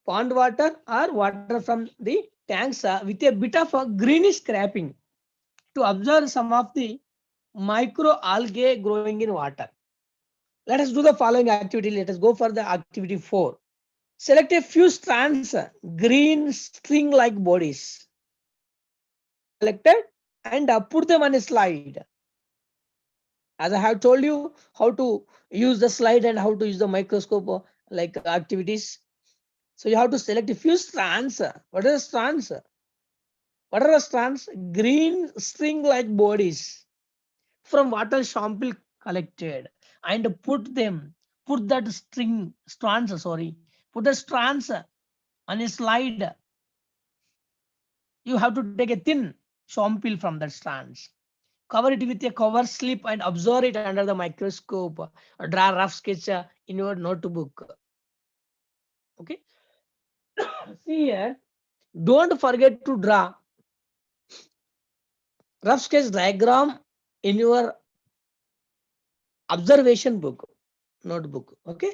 pond water or water from the tanks with a bit of a greenish scraping to observe some of the micro algae growing in water. Let us do the following activity. Let us go for the activity 4. Select a few strands, green string-like bodies collected and put them on a slide. As I have told you how to use the slide and how to use the microscope like activities. So you have to select a few strands. What are the strands? What are the strands? Green string-like bodies from water sample collected and put that put the strands on a slide. You have to take a thin sample from that strands. Cover it with a cover slip and observe it under the microscope. Draw a rough sketch in your notebook. Okay. See here, don't forget to draw rough sketch diagram in your observation book, notebook. Okay.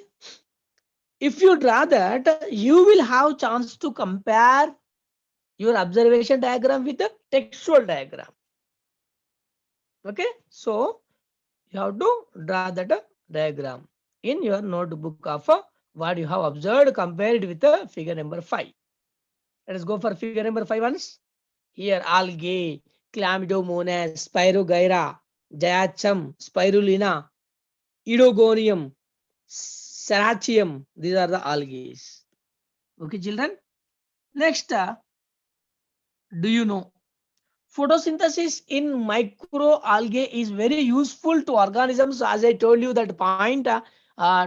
If you draw that, you will have chance to compare your observation diagram with the textual diagram. Okay. So you have to draw that diagram in your notebook of what you have observed, compare it with the figure number 5. Let us go for figure number 5 once. Here algae, Chlamydomonas, Spirogyra, Diachum, Spirulina, Idogonium, Serratium. These are the algae. Okay, children. Next, do you know photosynthesis in microalgae is very useful to organisms? As I told you that point,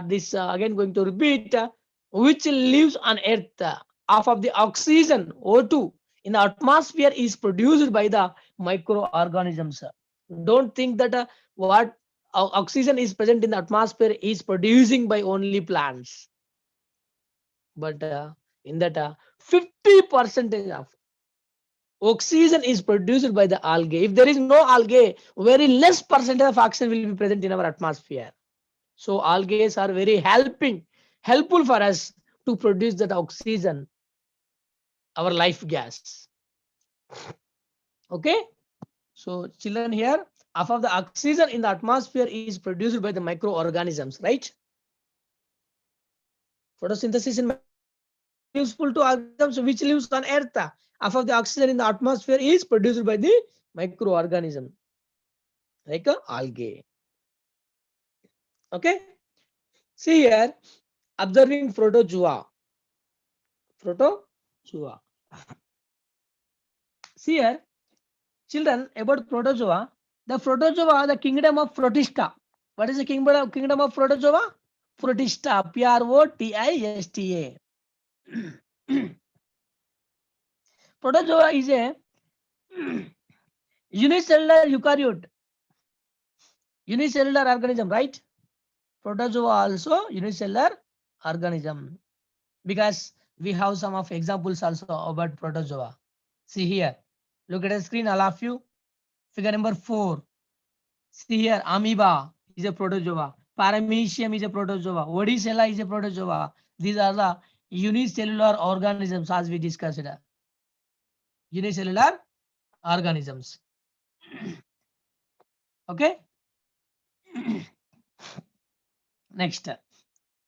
this again going to repeat, which lives on Earth. Half of the oxygen O2 in the atmosphere is produced by the microorganisms. Don't think that what oxygen is present in the atmosphere is producing by only plants, but in that 50% of oxygen is produced by the algae. If there is no algae, very less percentage of oxygen will be present in our atmosphere. So algae are very helpful for us to produce that oxygen, our life gas. Okay. So children, here half of the oxygen in the atmosphere is produced by the microorganisms, right? Photosynthesis in useful to organisms which lives on Earth. Half of the oxygen in the atmosphere is produced by the microorganism, like algae. Okay. See here, observing protozoa. See here, children, about protozoa. The protozoa, the kingdom of Protista. What is the kingdom of protozoa? Protista, Protista. Protozoa is a unicellular eukaryote, unicellular organism, right? Protozoa also unicellular organism, because we have some of examples also about protozoa. See here, look at the screen, all of you. Figure number 4. See here, amoeba is a protozoa. Paramecium is a protozoa. Vodicella is a protozoa. These are the unicellular organisms as we discussed. Unicellular organisms. Okay. Next,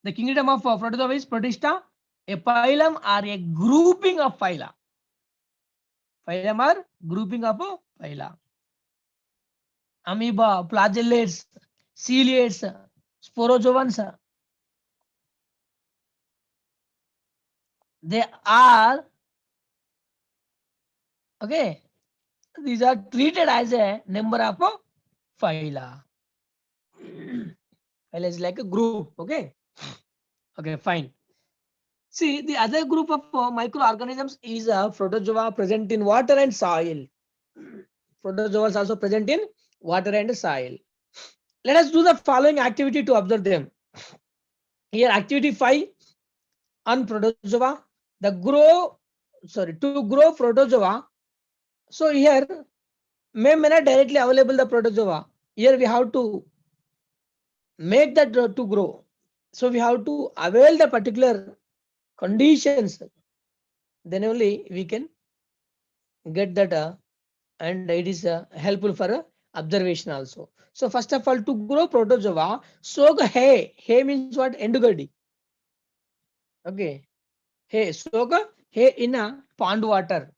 the kingdom of protozoa is Protista. A phylum or a grouping of phyla. Phylum or grouping of phyla. Amoeba, flagellates, ciliates, sporozoans. They are, okay, these are treated as a number of phyla. Phyla is like a group, okay? Okay, fine. See, the other group of microorganisms is a protozoa present in water and soil. Protozoa is also present in water and soil. Let us do the following activity to observe them. Here, activity 5 on protozoa. To grow protozoa. So here, may not directly available the protozoa. Here we have to make that to grow. So we have to avail the particular conditions. Then only we can get that, and it is helpful for observation also. So first of all, to grow protozoa, soak hay. Hay means what? Endugadi. Okay. Hay. Soak hay in a pond water.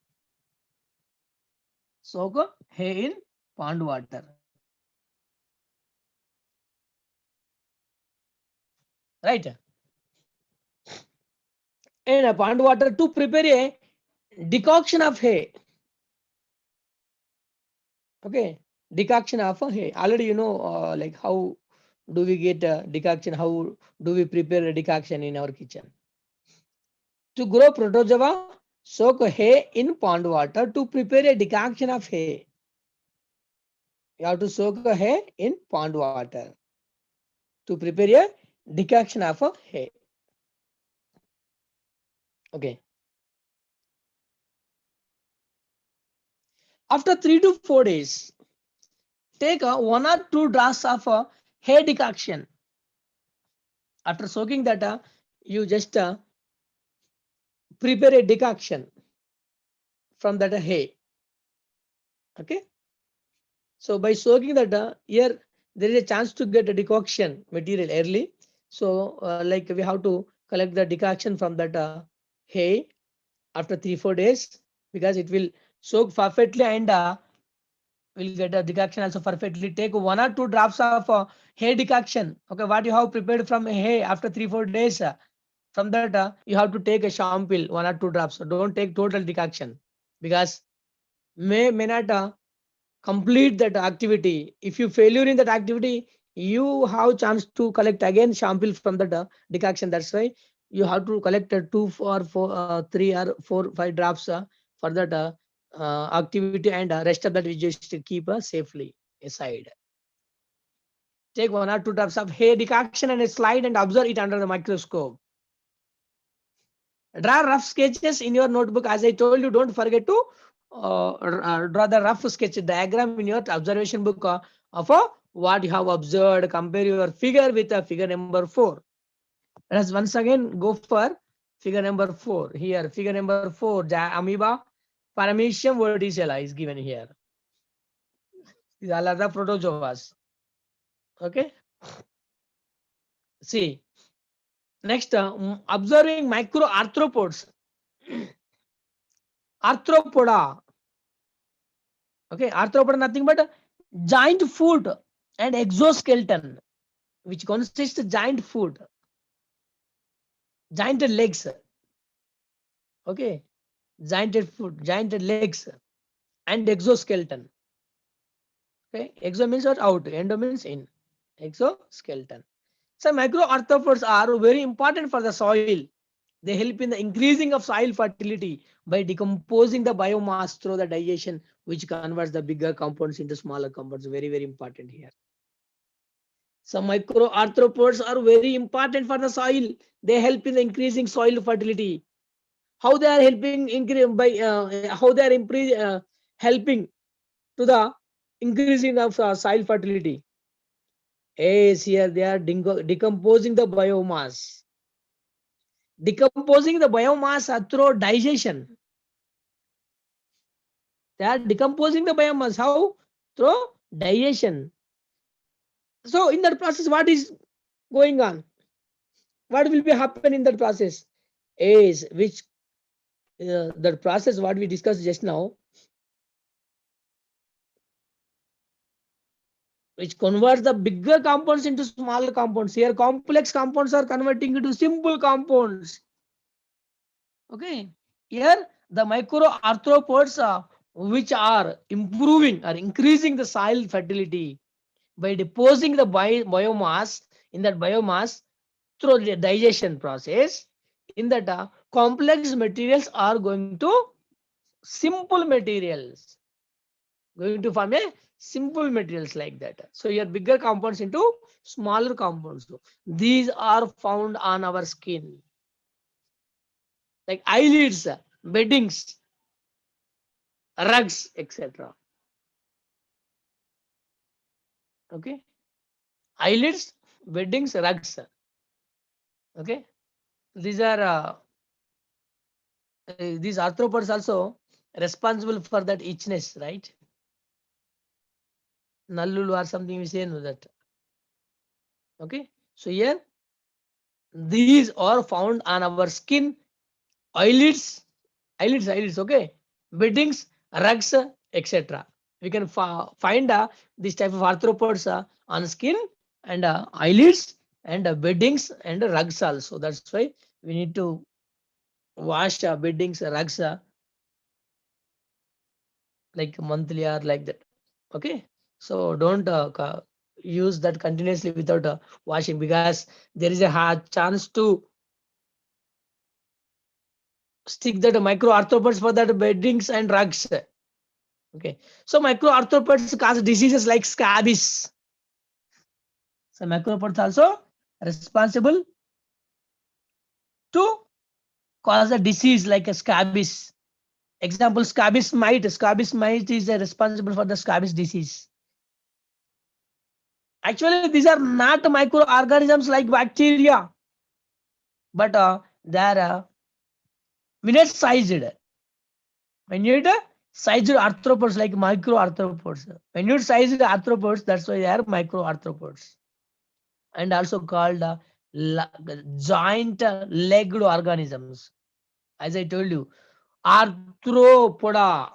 Soak hay in pond water. Right. In a pond water to prepare a decoction of hay. Okay. Decoction of hay. Already you know like how do we get a decoction? How do we prepare a decoction in our kitchen? To grow protozoa, soak hay in pond water to prepare a decoction of hay. You have to soak hay in pond water to prepare a decoction of hay. Okay. After 3 to 4 days, take 1 or 2 drops of hay decoction. After soaking that, you just prepare a decoction from that hay. Okay. So by soaking that, here there is a chance to get a decoction material early. So like we have to collect the decoction from that hay after 3-4 days, because it will soak perfectly and will get a decoction also perfectly. Take 1 or 2 drops of hay decoction. Okay, what you have prepared from hay after 3-4 days. From that, you have to take a sample 1 or 2 drops. So don't take total decoction, because may not complete that activity. If you failure in that activity, you have chance to collect again sample from that decoction. That's why you have to collect 2 or 4, 3 or 4, 5 drops for that activity, and rest of that we just keep safely aside. Take 1 or 2 drops of hay decoction and slide and observe it under the microscope. Draw rough sketches in your notebook. As I told you, don't forget to draw the rough sketch diagram in your observation book of what you have observed. Compare your figure with figure number 4. Let us once again go for figure number 4. Here, figure number 4, amoeba, paramecium, verticella is given here. These all are the protozoas. Okay. See. Next, observing microarthropods. Arthropoda. Okay, arthropod nothing but giant foot and exoskeleton, which consists of giant foot, giant legs. Okay, giant foot, giant legs, and exoskeleton. Okay, exo means what? Out, endo means in. Exoskeleton. So microarthropods are very important for the soil. They help in the increasing of soil fertility by decomposing the biomass through the digestion, which converts the bigger compounds into smaller compounds. Very, very important here. So microarthropods are very important for the soil. They help in the increasing soil fertility. How they are helping increase by how they are helping to the increasing of soil fertility? Yes, here they are decomposing the biomass. Decomposing the biomass through digestion. They are decomposing the biomass. How? Through digestion. So in that process, what is going on? What will be happen in that process? Is which that process what we discussed just now, which converts the bigger compounds into smaller compounds. Here, complex compounds are converting into simple compounds. Okay. Here, the microarthropods, which are improving or increasing the soil fertility by depositing the biomass in that biomass through the digestion process. In that, complex materials are going to simple materials, going to form a simple materials like that. So your bigger compounds into smaller compounds. These are found on our skin, like eyelids, beddings, rugs, etc. Okay, eyelids, beddings, rugs. Okay, these are these arthropods also responsible for that itchiness, right? Nallulu or something we say no that. Okay, so here these are found on our skin, eyelids, okay, beddings, rugs, etc. We can find this type of arthropods on skin and eyelids and beddings and rugs also. That's why we need to wash beddings, rugs like monthly or like that. Okay, so don't use that continuously without washing, because there is a hard chance to stick that microarthropods for that beddings and rugs. Okay, so microarthropods cause diseases like scabies. So microarthropods also responsible to cause a disease like a scabies. Example, scabies mite. Scabies mite is responsible for the scabies disease. Actually, these are not microorganisms like bacteria, but they are minute-sized. Minute sized arthropods like microarthropods. Minute sized arthropods, that's why they are microarthropods. And also called joint legged organisms. As I told you, arthropoda.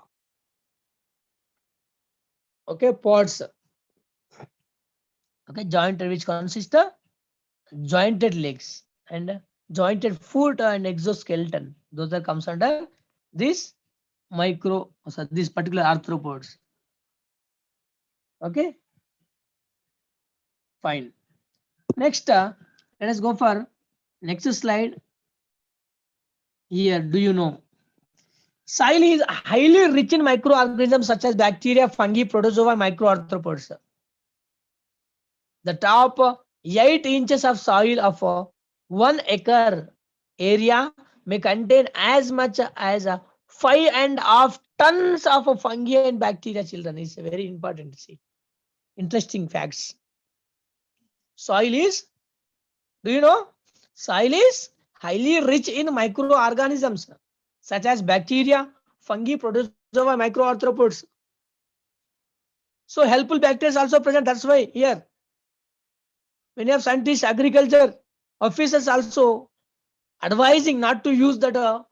Okay, pods. Okay, jointed, which consist of jointed legs and jointed foot and exoskeleton. Those are comes under this this particular arthropods. Okay, fine. Next, let us go for next slide. Here, do you know? Soil is highly rich in microorganisms such as bacteria, fungi, protozoa, microarthropods. The top 8 inches of soil of 1 acre area may contain as much as 5.5 tons of fungi and bacteria. Children, is very important. See, interesting facts. Soil is, do you know? Soil is highly rich in microorganisms such as bacteria, fungi, protozoa, microarthropods. So helpful bacteria is also present. That's why here, when you have scientists, agriculture officers also advising not to use that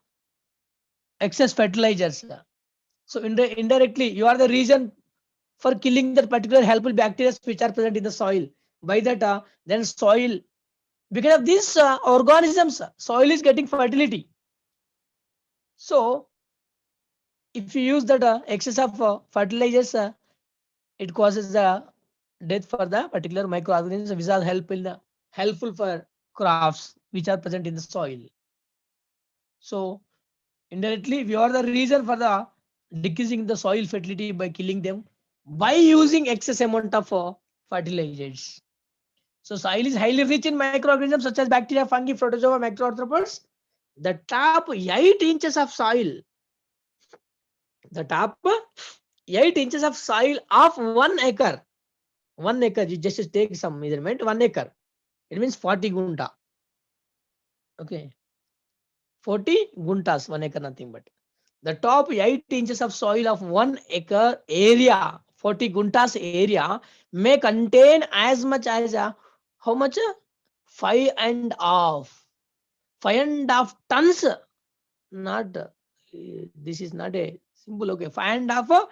excess fertilizers. So indirectly, you are the reason for killing that particular helpful bacteria which are present in the soil. By that, then soil, because of these organisms, soil is getting fertility. So if you use that excess of fertilizers, it causes the death for the particular microorganisms which are helpful for crops which are present in the soil. So indirectly, we are the reason for the decreasing the soil fertility by killing them by using excess amount of fertilizers. So soil is highly rich in microorganisms such as bacteria, fungi, protozoa, microarthropods. The top 8 inches of soil, the top 8 inches of soil of 1 acre. 1 acre, you just take some measurement, 1 acre. It means 40 gunta. Okay. 40 guntas, 1 acre, nothing but. The top 8 inches of soil of 1 acre area, 40 guntas area, may contain as much as how much? 5.5 tons. Not this is not a simple. Okay, 5.5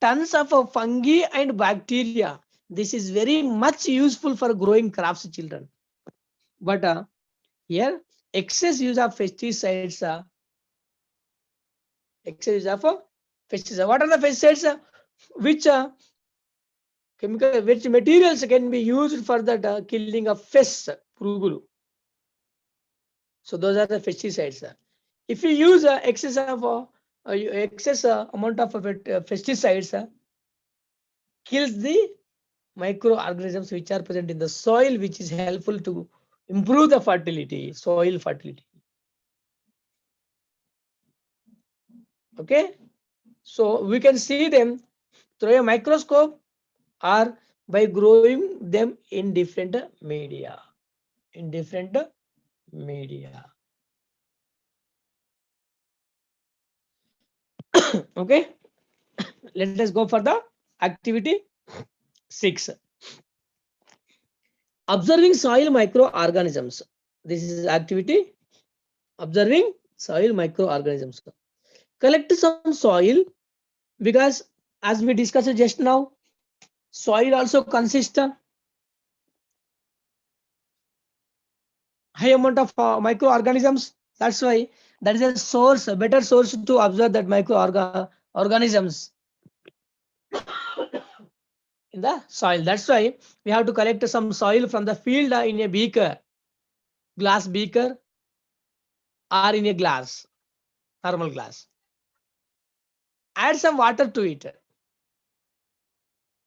tons of fungi and bacteria. This is very much useful for growing crops, children. But here excess use of pesticides. Excess use of pesticides. What are the pesticides? Which chemical, which materials can be used for the killing of pests, purugulu. So those are the pesticides. If you use excess amount of pesticides, kills the microorganisms which are present in the soil, which is helpful to improve the fertility, soil fertility. Okay, so we can see them through a microscope or by growing them in different media. In different media. Okay, let us go for the activity 6. Observing soil microorganisms. This is activity observing soil microorganisms. Collect some soil because as we discussed just now, soil also consists high amount of microorganisms. That's why that is a source, a better source to observe that microorganisms in the soil. That's why we have to collect some soil from the field in a beaker, glass beaker, or in a glass, thermal glass. Add some water to it.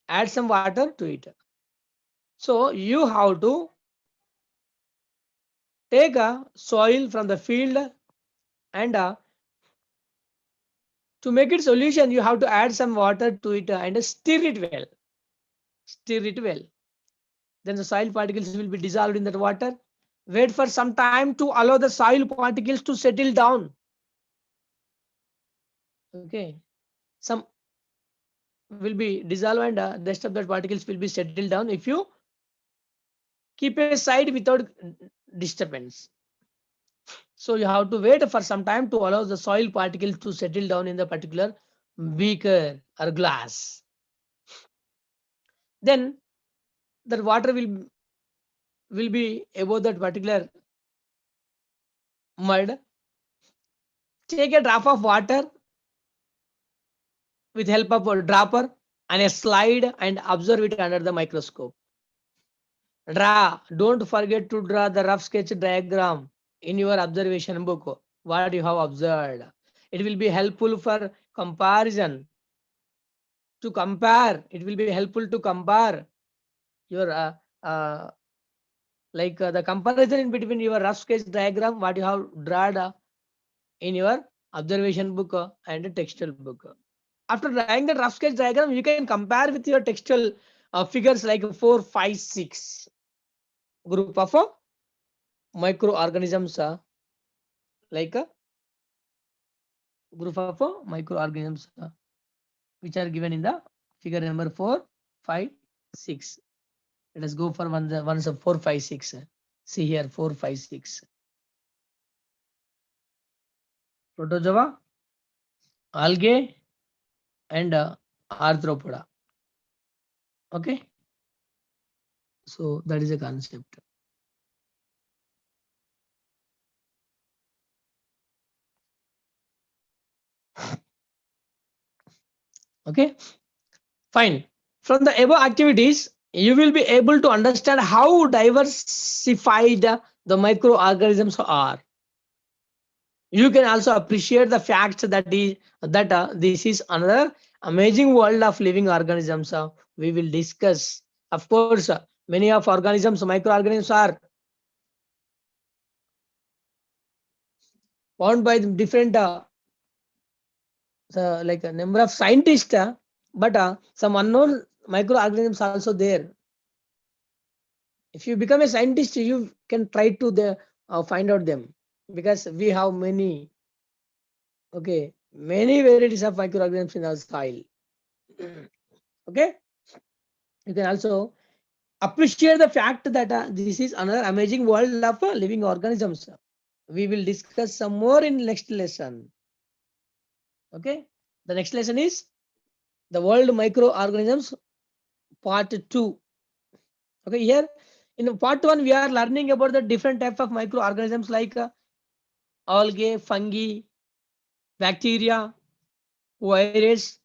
Add some water to it. So you have to take a soil from the field and to make it solution, you have to add some water to it and stir it well. Stir it well. Then the soil particles will be dissolved in that water. Wait for some time to allow the soil particles to settle down. Okay. Some will be dissolved and the rest of the particles will be settled down if you keep a side without disturbance. So you have to wait for some time to allow the soil particles to settle down in the particular beaker or glass. Then the water will be above that particular mud. Take a drop of water with help of a dropper and a slide and observe it under the microscope. Draw. Don't forget to draw the rough sketch diagram in your observation book. What you have observed. It will be helpful for comparison. To compare, it will be helpful to compare your the comparison in between your rough sketch diagram, what you have drawn in your observation book and textual book. After drawing the rough sketch diagram, you can compare with your textual figures like 4, 5, 6 group of microorganisms, like a group of microorganisms which are given in the figure number 4, 5, 6. Let us go for once of 4, 5, 6. See here 4, 5, 6. Protozoa, algae, and arthropoda. Okay. So that is a concept. Okay. Fine. From the above activities, you will be able to understand how diversified the microorganisms are. You can also appreciate the fact that this is another amazing world of living organisms. We will discuss. Of course, many of organisms, microorganisms are found by the different like a number of scientists, but some unknown microorganisms are also there. If you become a scientist, you can try to find out them, because we have many, okay, many varieties of microorganisms in our soil. Okay, you can also appreciate the fact that this is another amazing world of living organisms. We will discuss some more in next lesson. Okay, the next lesson is the world microorganisms part 2. Okay, here in part 1 we are learning about the different type of microorganisms like algae, fungi, bacteria, virus,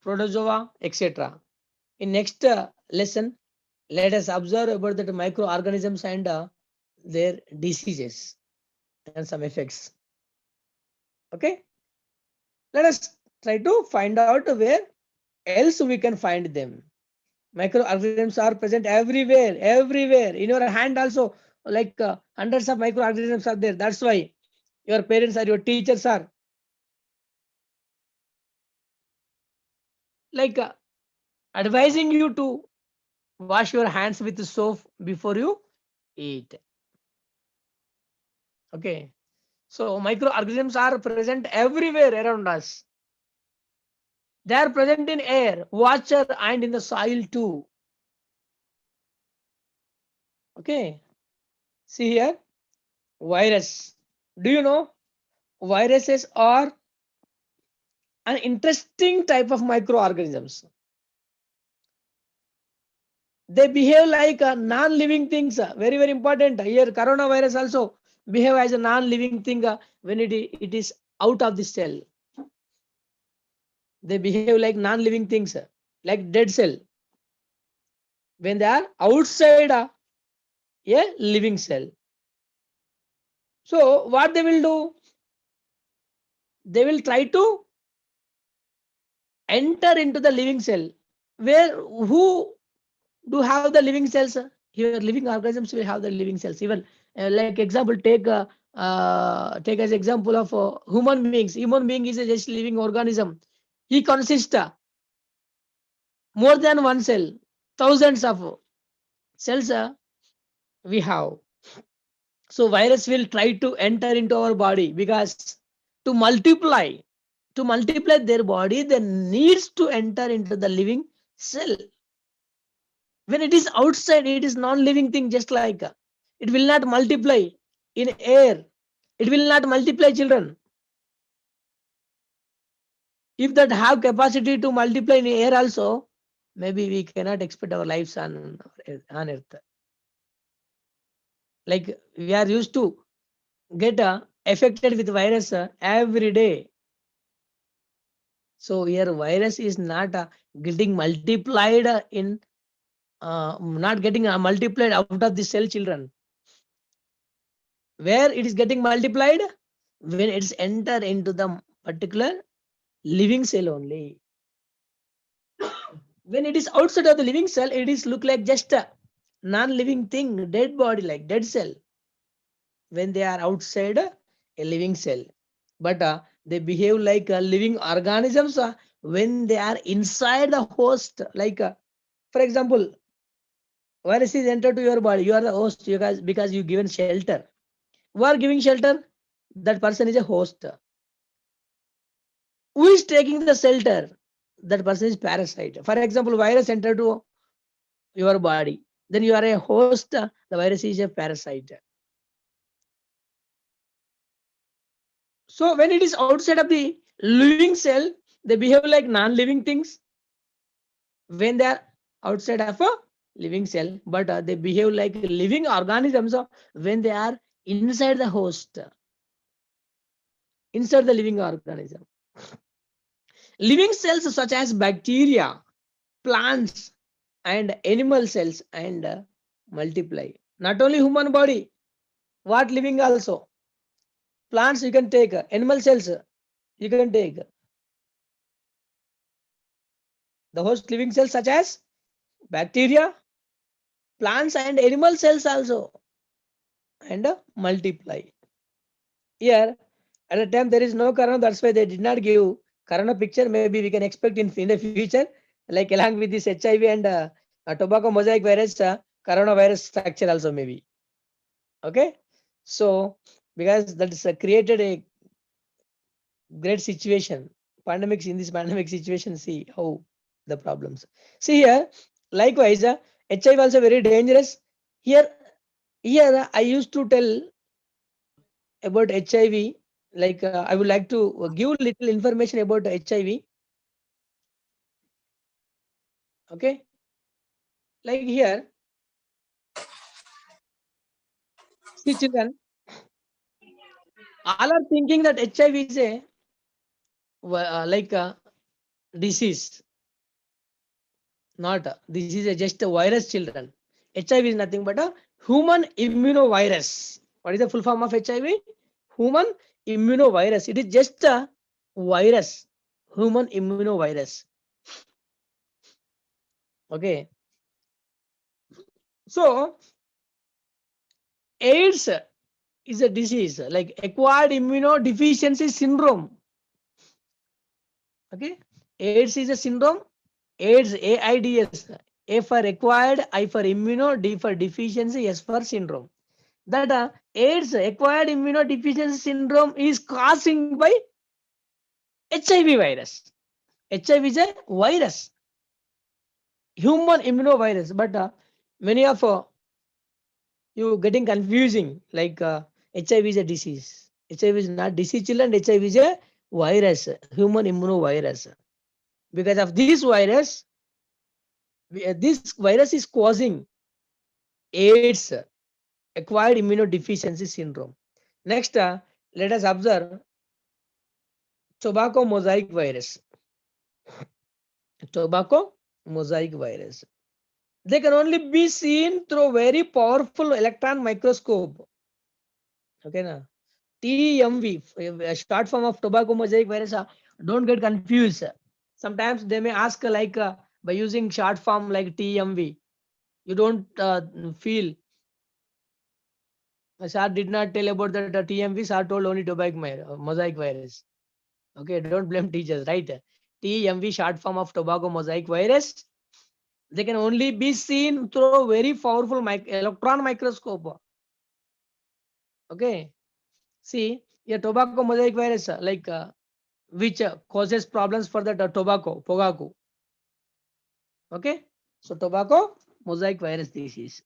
protozoa, etc. In next lesson, let us observe about the microorganisms and their diseases and some effects. Okay, let us try to find out where else we can find them. Microorganisms are present everywhere, everywhere. In your hand also, like hundreds of microorganisms are there. That's why your parents or your teachers are like advising you to wash your hands with soap before you eat. Okay, so microorganisms are present everywhere around us. They are present in air, water, and in the soil too. Okay, see here, virus. Do you know viruses are an interesting type of microorganisms? They behave like non-living things. Very, very important. Here, coronavirus also behave as a non-living thing when it is out of the cell. They behave like non-living things, like dead cell. When they are outside a living cell. So what they will do? They will try to enter into the living cell. Where who do have the living cells? Here, living organisms will have the living cells. Even like example, take as example of human beings. Human being is a just living organism. He consists more than one cell, thousands of cells we have. So virus will try to enter into our body because to multiply, their body, they needs to enter into the living cell. When it is outside, it is non-living thing, just like it will not multiply in air. It will not multiply, children. If that have capacity to multiply in air also, maybe we cannot expect our lives on earth. Like we are used to get affected with virus every day. So here virus is not getting multiplied in not getting multiplied out of the cell, children. Where it is getting multiplied? When it's enter into the particular living cell only. When it is outside of the living cell, it is look like just a non-living thing, dead body, like dead cell. When they are outside a living cell, but they behave like living organisms when they are inside the host. Like for example, virus is entered to your body, you are the host, you guys, because you given shelter. Who are giving shelter? That person is a host. Who is taking the shelter? That person is parasite. For example, virus entered to your body, then you are a host, the virus is a parasite. So when it is outside of the living cell, they behave like non-living things. When they are outside of a living cell, but they behave like living organisms when they are inside the host, inside the living organism. Living cells such as bacteria, plants, and animal cells and multiply. Not only human body, what living also. Plants you can take, animal cells you can take. The host living cells such as bacteria, plants and animal cells also, and multiply. Here, at the time there is no corona, that's why they did not give corona picture. Maybe we can expect in the future, like along with this HIV and tobacco mosaic virus, coronavirus structure also maybe. Okay, so because that is created a great situation. Pandemics in this pandemic situation, see how the problems. See here, likewise, HIV also very dangerous. Here, I used to tell about HIV. Like I would like to give little information about HIV. Okay, like here, see children, all are thinking that HIV is a like a disease. Not this is a just a virus, children. HIV is nothing but a human immunovirus. What is the full form of HIV? Human immunovirus. It is just a virus, human immunovirus. Okay. So AIDS is a disease like acquired immunodeficiency syndrome. Okay. AIDS is a syndrome. AIDS, AIDS. A for acquired, I for immuno, D for deficiency, S for syndrome. That AIDS, acquired immunodeficiency syndrome, is causing by HIV virus. HIV is a virus, human immunovirus. But many of you getting confusing like HIV is a disease. HIV is not disease, children. HIV is a virus, human immunovirus. Because of this virus, this virus is causing AIDS, acquired immunodeficiency syndrome. Next, let us observe tobacco mosaic virus. Tobacco mosaic virus. They can only be seen through very powerful electron microscope. Okay, na? TMV, a short form of tobacco mosaic virus. Don't get confused. Sometimes they may ask like by using short form like TMV, you don't feel. Sir did not tell about the TMV. Sir told only tobacco mosaic virus. Okay, don't blame teachers, right? TMV, short form of tobacco mosaic virus. They can only be seen through very powerful electron microscope. Okay, see, a tobacco mosaic virus like which causes problems for the tobacco. Okay, so tobacco mosaic virus disease.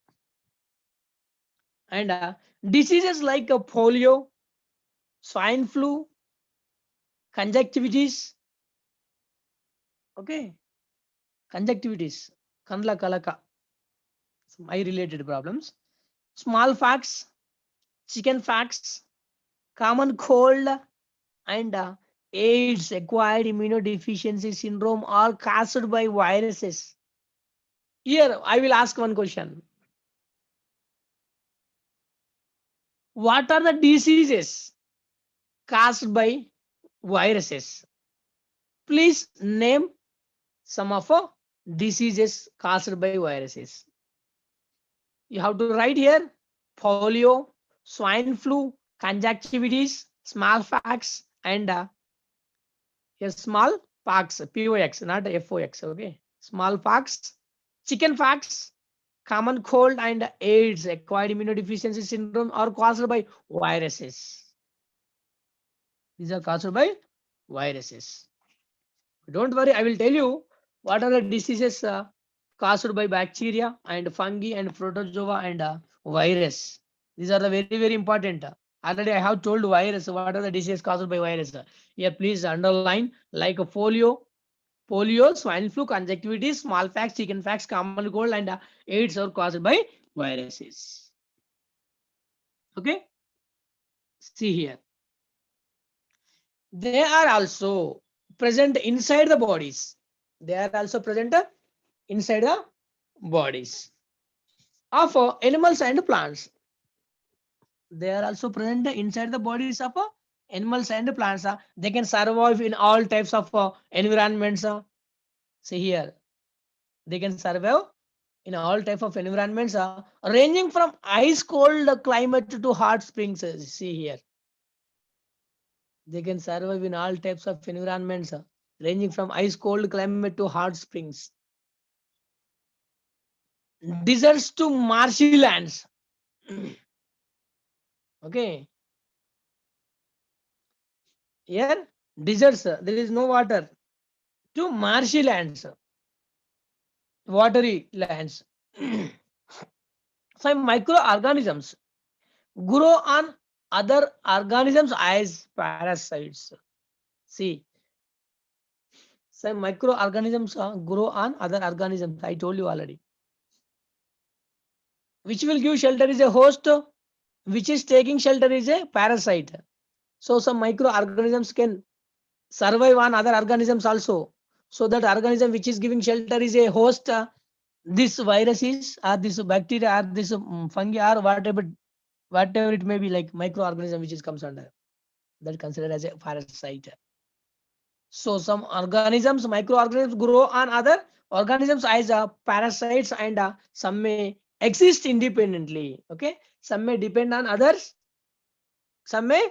And diseases like polio, swine flu, conjunctivitis. Okay, conjunctivitis, kanla kalaka, some eye related problems. Smallpox, chicken pox, common cold, and AIDS, acquired immunodeficiency syndrome, are caused by viruses. Here, I will ask one question. What are the diseases caused by viruses? Please name some of diseases caused by viruses. You have to write here polio, swine flu, conjunctivitis, smallpox, and a small pox, POX, not FOX. Okay, smallpox, chicken pox, common cold, and AIDS, acquired immunodeficiency syndrome, are caused by viruses. These are caused by viruses. Don't worry, I will tell you what are the diseases caused by bacteria and fungi and protozoa and virus. These are the very important. Already I have told virus. What are the diseases caused by virus? Here, please underline like polio, swine flu, conjunctivitis, smallpox, chicken pox, common cold, and AIDS are caused by viruses. Okay, see here. They are also present inside the bodies. They are also present inside the bodies of animals and plants. They are also present inside the bodies of animals and plants. They can survive in all types of environments. See here, they can survive in all type of environments, ranging from ice cold climate to hot springs. See here, they can survive in all types of environments, ranging from ice cold climate to hot springs, deserts to marshy lands. Okay, here deserts, there is no water, to marshy lands, watery lands. Some microorganisms grow on other organisms as parasites. See, some microorganisms grow on other organisms. I told you already. Which will give shelter is a host, which is taking shelter is a parasite. So some microorganisms can survive on other organisms also. So that organism which is giving shelter is a host. This virus is, or this bacteria, or this fungi, or whatever it may be, like microorganism which is comes under, that considered as a parasite. So some organisms, microorganisms grow on other organisms as parasites, and some may exist independently. Okay, some may depend on others, some may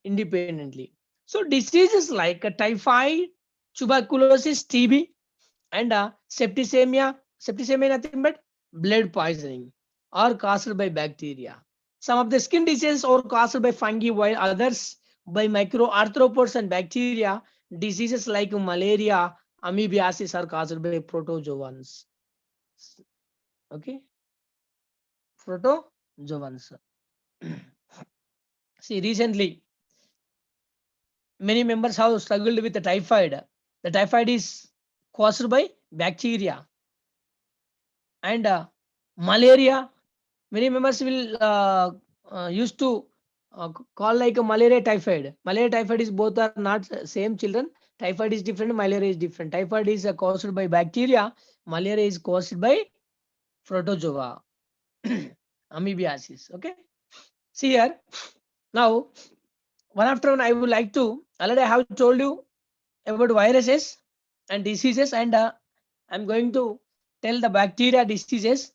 independently. So diseases like typhoid, tuberculosis, TB, and septicemia. Septicemia nothing but blood poisoning, are caused by bacteria. Some of the skin diseases are caused by fungi, while others by microarthropods and bacteria. Diseases like malaria, amoebiasis are caused by protozoans. Okay, protozoans. See, recently many members have struggled with the typhoid. The typhoid is caused by bacteria, and malaria. Many members will used to call like a malaria typhoid. Malaria typhoid is both are not same children. Typhoid is different, malaria is different. Typhoid is caused by bacteria. Malaria is caused by protozoa, amoebiasis. Okay. See here. Now, one after one, I would like to, already I have told you about viruses and diseases, and I'm going to tell the bacteria diseases.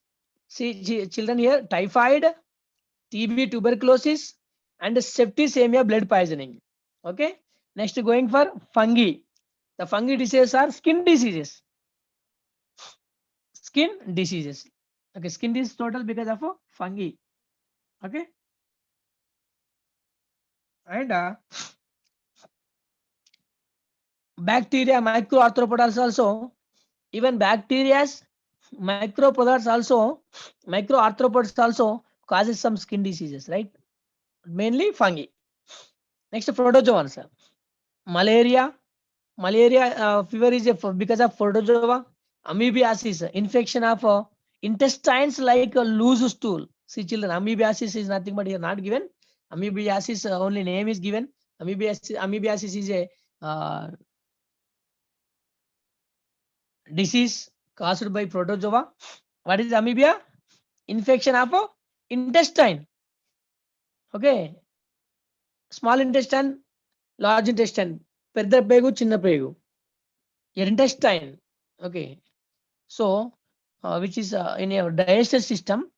See, children here, typhoid, TB, tuberculosis, and septicemia, blood poisoning. Okay. Next, going for fungi. The fungi diseases are skin diseases. Skin diseases. Okay, skin disease total because of fungi. Okay. And bacteria, microarthropods also. Even bacterias, microarthropods also causes some skin diseases, right? Mainly fungi. Next, protozoans. Malaria fever is because of protozoa. Amoebiasis, infection of intestines like a loose stool. See children, amoebiasis is nothing but here not given. Amoebiasis only name is given. Amoebiasis is a disease caused by protozoa. What is amoebia? Infection of intestine. Okay, small intestine, large intestine, పెద్ద పేగు చిన్న పేగు, your intestine. Okay, so which is in your digestive system,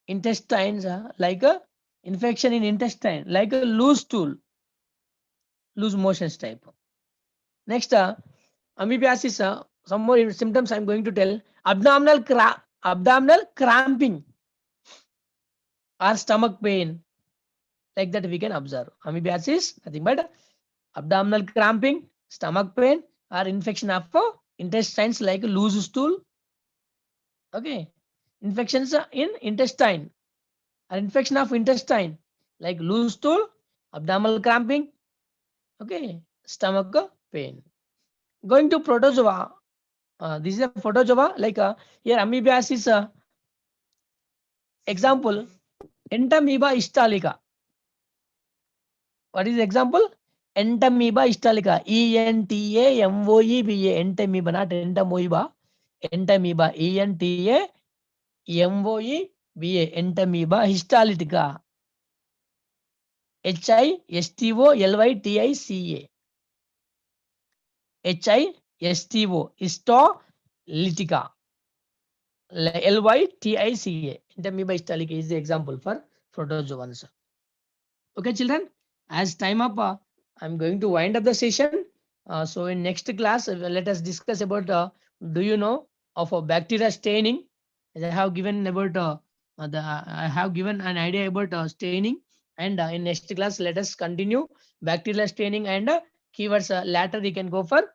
intestines like a infection in intestine, like a loose stool, loose motions type. Next, amoebiasis, some more symptoms I'm going to tell. Abdominal cramping or stomach pain, like that we can observe. Amoebiasis nothing but abdominal cramping, stomach pain, or infection of intestines like loose stool. Okay, infections in intestine, or infection of intestine like loose stool, abdominal cramping. Okay, stomach pain. Going to protozoa. This is a protozoa, like here amoebiasis example, Entamoeba histolytica. What is the example? Entamoeba histolytica. Entamoeba, not Entamoeba. Entamoeba, ENTAMOEBA, Entamoeba histolytica, HISTOLYTICA, HISTO, histolytica, LYTICA, Entamoeba histolytica is the example for protozoans. Okay, children, as time up, I'm going to wind up the session. So in next class, let us discuss about do you know of a bacteria staining? As I have given about I have given an idea about staining, and in next class let us continue bacterial staining and keywords. Later we can go for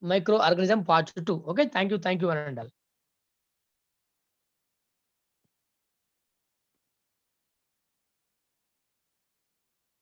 microorganism part 2. Okay, thank you, one and all.